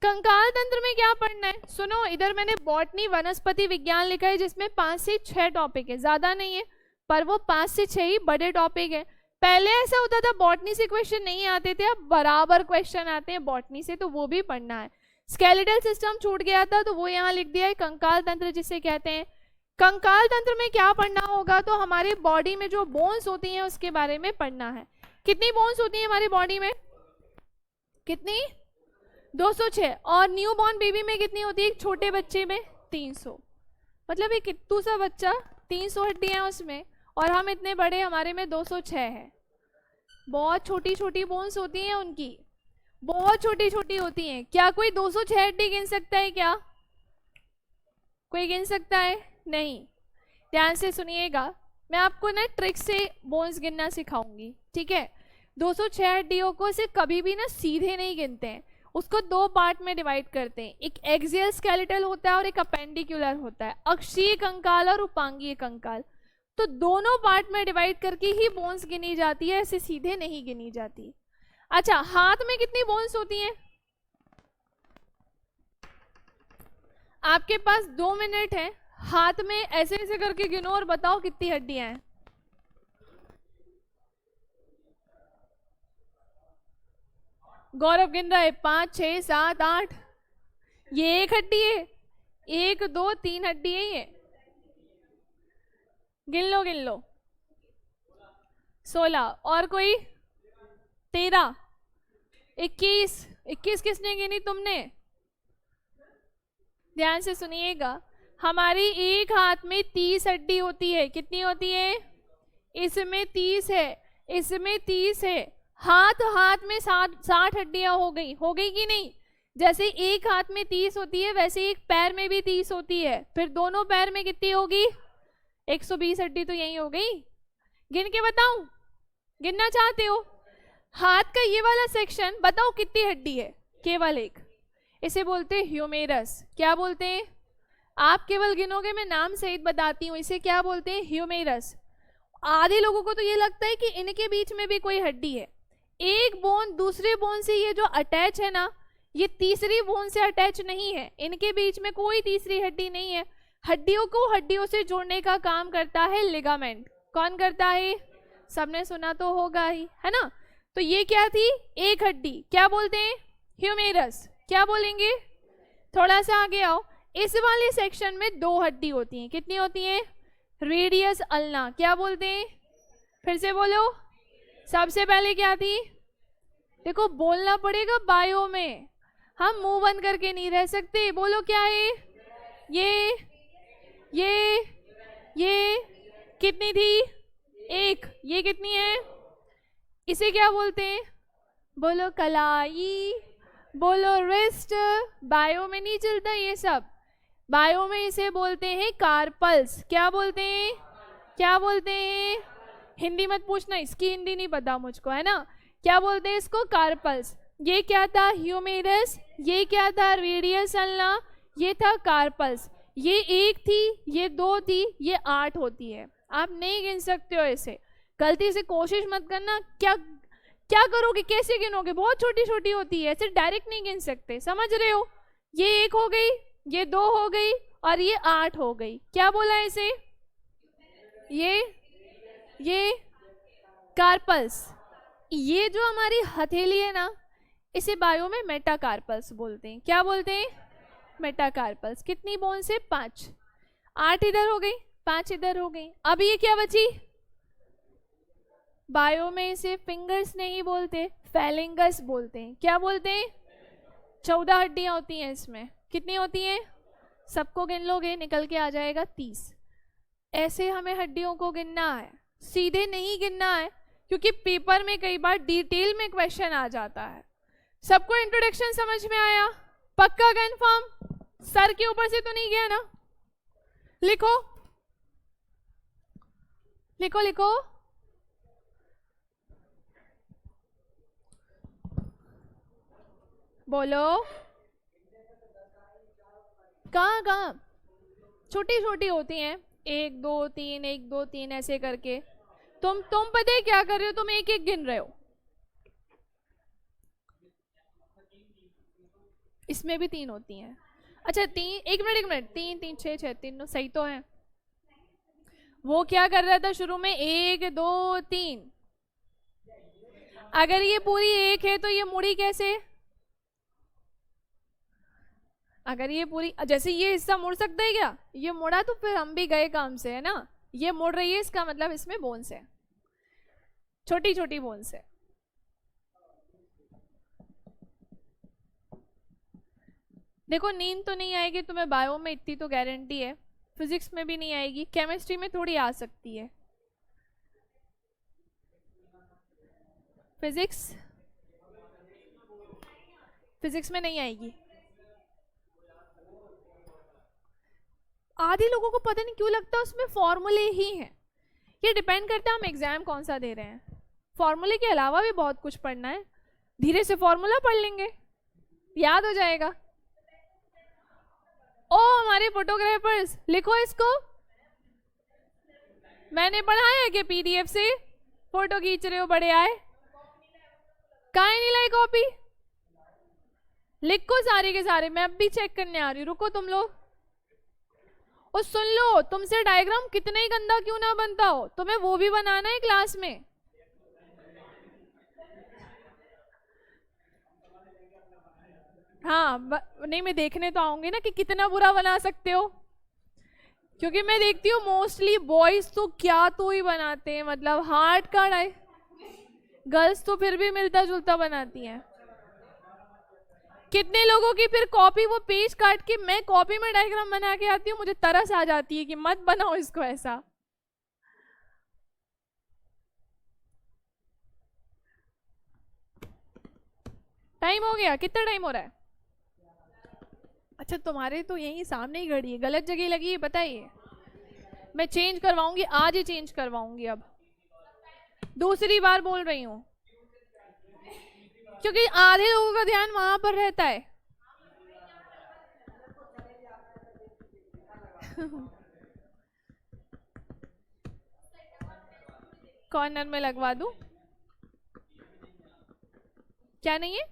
कंकाल तंत्र में क्या पढ़ना है? सुनो, इधर मैंने बॉटनी वनस्पति विज्ञान लिखा है, जिसमें 5 से 6 टॉपिक है, ज्यादा नहीं है, पर वो 5 से 6 ही बड़े टॉपिक है। पहले ऐसा होता था बॉटनी से क्वेश्चन नहीं आते थे, अब बराबर क्वेश्चन आते हैं बॉटनी से, तो वो भी पढ़ना है। स्केलेटल सिस्टम छूट गया था तो वो यहाँ लिख दिया है, कंकाल तंत्र जिसे कहते हैं। कंकाल तंत्र में क्या पढ़ना होगा? तो हमारे बॉडी में जो बोन्स होती हैं उसके बारे में पढ़ना है। कितनी बोन्स होती हैं हमारी बॉडी में? कितनी? 206। और न्यू बॉर्न बेबी में कितनी होती है? एक छोटे बच्चे में 300। मतलब एक कित्तू सा बच्चा, 300 हड्डियां उसमें, और हम इतने बड़े, हमारे में 206 है। बहुत छोटी छोटी बोन्स होती हैं उनकी, बहुत छोटी छोटी होती हैं। क्या कोई 206 हड्डी गिन सकता है? क्या कोई गिन सकता है? नहीं। ध्यान से सुनिएगा, मैं आपको ना ट्रिक से बोन्स गिनना सिखाऊंगी, ठीक है? 206 हड्डियों को से कभी भी ना सीधे नहीं गिनते हैं, उसको 2 पार्ट में डिवाइड करते हैं। एक एक्सियल स्केलेटल होता है और एक अपेंडिकुलर होता है, अक्षीय कंकाल और उपांगीय कंकाल। तो दोनों पार्ट में डिवाइड करके ही बोन्स गिनी जाती है, ऐसे सीधे नहीं गिनी जाती। अच्छा, हाथ में कितनी बोन्स होती हैं? आपके पास 2 मिनट है, हाथ में ऐसे ऐसे करके गिनो और बताओ कितनी हड्डियां हैं। गौरव गिन रहा है 5 6 7 8। ये एक हड्डी है, 1 2 3 हड्डी है ये। गिन लो 16। और कोई 13 21 किसने गिनी? तुमने। ध्यान से सुनिएगा, हमारी एक हाथ में 30 हड्डी होती है। कितनी होती है? इसमें 30 है, इसमें 30 है। हाथ में 60 हड्डियां हो गई कि नहीं? जैसे एक हाथ में 30 होती है वैसे एक पैर में भी 30 होती है। फिर दोनों पैर में कितनी होगी? 120 हड्डी तो यही हो गई। गिन के बताऊं? गिनना चाहते हो? हाथ का ये वाला सेक्शन बताओ कितनी हड्डी है? केवल एक। इसे बोलते हैं ह्यूमेरस। क्या बोलते हैं? आप केवल गिनोगे, मैं नाम सहित बताती हूँ। इसे क्या बोलते हैं? ह्यूमेरस। आधे लोगों को तो ये लगता है कि इनके बीच में भी कोई हड्डी है। एक बोन दूसरे बोन से ये जो अटैच है ना, ये तीसरी बोन से अटैच नहीं है। इनके बीच में कोई तीसरी हड्डी नहीं है। हड्डियों को हड्डियों से जोड़ने का काम करता है लिगामेंट। कौन करता है? सबने सुना तो होगा ही, है ना? तो ये क्या थी? एक हड्डी। क्या बोलते हैं? ह्यूमेरस। क्या बोलेंगे? थोड़ा सा आगे आओ। इस वाले सेक्शन में 2 हड्डी होती हैं। कितनी होती हैं? Radius ulna. क्या बोलते हैं? फिर से बोलो। सबसे पहले क्या थी? देखो बोलना पड़ेगा बायो में, हम मुंह बंद करके नहीं रह सकते। बोलो क्या है? ये कितनी थी? 1। ये कितनी है? इसे क्या बोलते हैं? बोलो कलाई, बोलो रिस्ट। बायो में नहीं चलता ये सब। बायो में इसे बोलते हैं कार्पल्स। क्या बोलते हैं? क्या बोलते हैं? हिंदी मत पूछना, इसकी हिंदी नहीं पता मुझको, है ना? क्या बोलते हैं इसको? कार्पल्स। ये क्या था? ह्यूमेरस। ये क्या था? Radius ulna. ये था कार्पल्स। ये 1 थी, ये 2 थी, ये 8 होती है। आप नहीं गिन सकते हो इसे। गलती से कोशिश मत करना। क्या करोगे? कैसे गिनोगे? बहुत छोटी छोटी होती है, ऐसे डायरेक्ट नहीं गिन सकते। समझ रहे हो? ये 1 हो गई, ये 2 हो गई और ये 8 हो गई। क्या बोला इसे? ये कार्पल्स। ये जो हमारी हथेली है ना, इसे बायो में मेटाकार्पल्स बोलते हैं। क्या बोलते हैं? मेटाकार्पल्स। कितनी बोन से? 5। 8 इधर हो गई, 5 इधर हो गई। अब ये क्या बची? बायो में इसे फिंगर्स नहीं बोलते, फैलिंगस बोलते हैं। क्या बोलते हैं? 14 हड्डियां होती हैं इसमें। कितनी होती हैं? सबको गिन लोगे निकल के आ जाएगा 30। ऐसे हमें हड्डियों को गिनना है, सीधे नहीं गिनना है, क्योंकि पेपर में कई बार डिटेल में क्वेश्चन आ जाता है। सबको इंट्रोडक्शन समझ में आया? पक्का कंफर्म? सर के ऊपर से तो नहीं गया ना? लिखो लिखो लिखो। बोलो। कहाँ? छोटी छोटी होती हैं, 1 2 3 1 2 3 ऐसे करके। तुम पता है क्या कर रहे हो? तुम एक एक गिन रहे हो। इसमें भी 3 होती हैं। अच्छा 3, 1 मिनट 3 3 6 6 3 सही तो है। वो क्या कर रहा था शुरू में? 1 2 3। अगर ये पूरी 1 है तो ये मुड़ी कैसे? अगर ये पूरी, जैसे ये हिस्सा मुड़ सकता है क्या? ये मुड़ा तो फिर हम भी गए काम से, है ना? ये मुड़ रही है, इसका मतलब इसमें बोन्स है, छोटी छोटी बोन्स है। देखो नींद तो नहीं आएगी तुम्हें बायो में, इतनी तो गारंटी है। फिजिक्स में भी नहीं आएगी, केमिस्ट्री में थोड़ी आ सकती है। फिजिक्स में नहीं आएगी। आधे लोगों को पता नहीं क्यों लगता है उसमें फॉर्मूले ही हैं। ये डिपेंड करता है हम एग्जाम कौन सा दे रहे हैं। फॉर्मूले के अलावा भी बहुत कुछ पढ़ना है। धीरे से फॉर्मूला पढ़ लेंगे, याद हो जाएगा। ओ हमारे फोटोग्राफर्स, लिखो इसको। मैंने पढ़ाया कि पीडीएफ से फोटो खींच रहे हो, बड़े आए। काहे नहीं लाई कॉपी? लिखो सारे के सारे, मैं अब भी चेक करने आ रही हूँ। रुको तुम लोग। और सुन लो, तुमसे डायग्राम कितना ही गंदा क्यों ना बनता हो, तुम्हें वो भी बनाना है क्लास में। हाँ नहीं, मैं देखने तो आऊंगी ना कि कितना बुरा बना सकते हो, क्योंकि मैं देखती हूँ मोस्टली बॉयज तो क्या तो ही बनाते हैं, मतलब हार्ट का गर्ल्स तो फिर भी मिलता जुलता बनाती हैं। कितने लोगों की फिर कॉपी, वो पेज काट के मैं कॉपी में डायग्राम बना के आती हूँ, मुझे तरस आ जाती है कि मत बनाओ इसको ऐसा। टाइम हो गया? कितना टाइम हो रहा है? अच्छा, तुम्हारे तो यही सामने ही घड़ी है, गलत जगह लगी है, बताइए। मैं चेंज करवाऊंगी, आज ही चेंज करवाऊंगी। अब दूसरी बार बोल रही हूँ, क्योंकि आधे लोगों का ध्यान वहां पर रहता है। कॉर्नर में लगवा दूं? क्या नहीं है?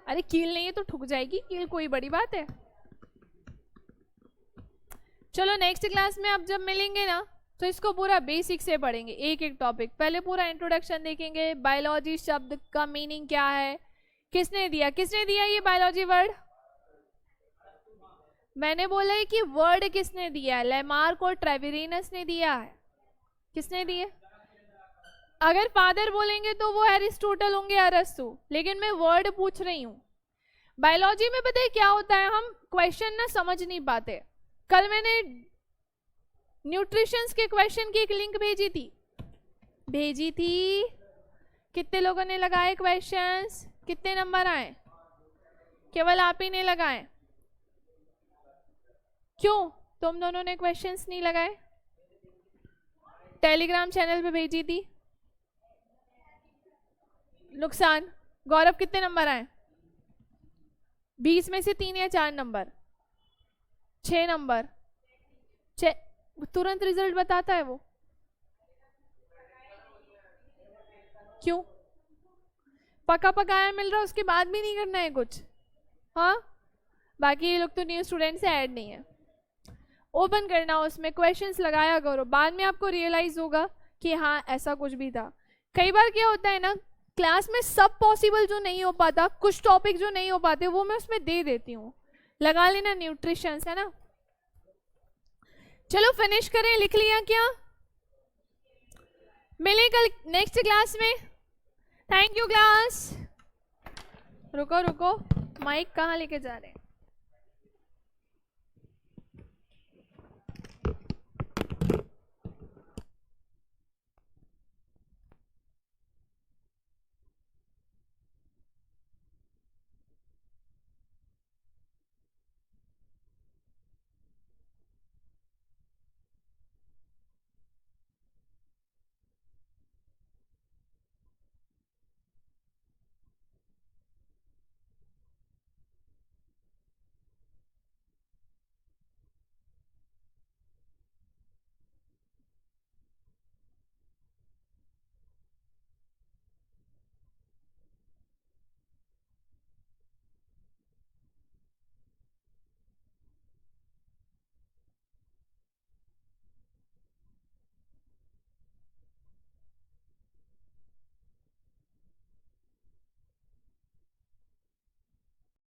अरे कील नहीं है तो ठुक जाएगी कील, कोई बड़ी बात है। चलो नेक्स्ट क्लास में अब जब मिलेंगे ना, तो इसको पूरा बेसिक से पढ़ेंगे, एक एक टॉपिक। पहले पूरा इंट्रोडक्शन देखेंगे, बायोलॉजी शब्द का मीनिंग क्या है, किसने दिया ये बायोलॉजी वर्ड? मैंने बोला है कि वर्ड किसने दिया है, लेमार्क और ट्रेविरिनस ने दिया है। किसने दिया? अगर फादर बोलेंगे तो वो एरिस्टोटल होंगे, अरस्तु, लेकिन मैं वर्ड पूछ रही हूँ। बायोलॉजी में पता है क्या होता है, हम क्वेश्चन ना समझ नहीं पाते। कल मैंने न्यूट्रिशंस के क्वेश्चन की एक लिंक भेजी थी। कितने लोगों ने लगाए क्वेश्चंस? कितने नंबर आए? केवल आप ही ने लगाए। क्यों तुम दोनों ने क्वेश्चंस नहीं लगाए? टेलीग्राम चैनल पे भेजी थी। नुकसान। गौरव कितने नंबर आए? 20 में से 3 या 4 नंबर? 6 नंबर। तुरंत रिजल्ट बताता है वो? क्यों? पका पकाया मिल रहा, उसके बाद भी नहीं करना है कुछ? हाँ, बाकी ये लोग तो न्यू स्टूडेंट से ऐड नहीं है। ओपन करना, उसमें क्वेश्चंस लगाया करो, बाद में आपको रियलाइज होगा कि हाँ ऐसा कुछ भी था। कई बार क्या होता है ना, क्लास में सब पॉसिबल जो नहीं हो पाता, कुछ टॉपिक जो नहीं हो पाते वो मैं उसमें दे देती हूँ। लगा लेना न्यूट्रिशंस, है ना। चलो फिनिश करें, लिख लिया क्या? मिले कल नेक्स्ट क्लास में। Thank you class. रुको रुको, माइक कहाँ लेके जा रहे हैं?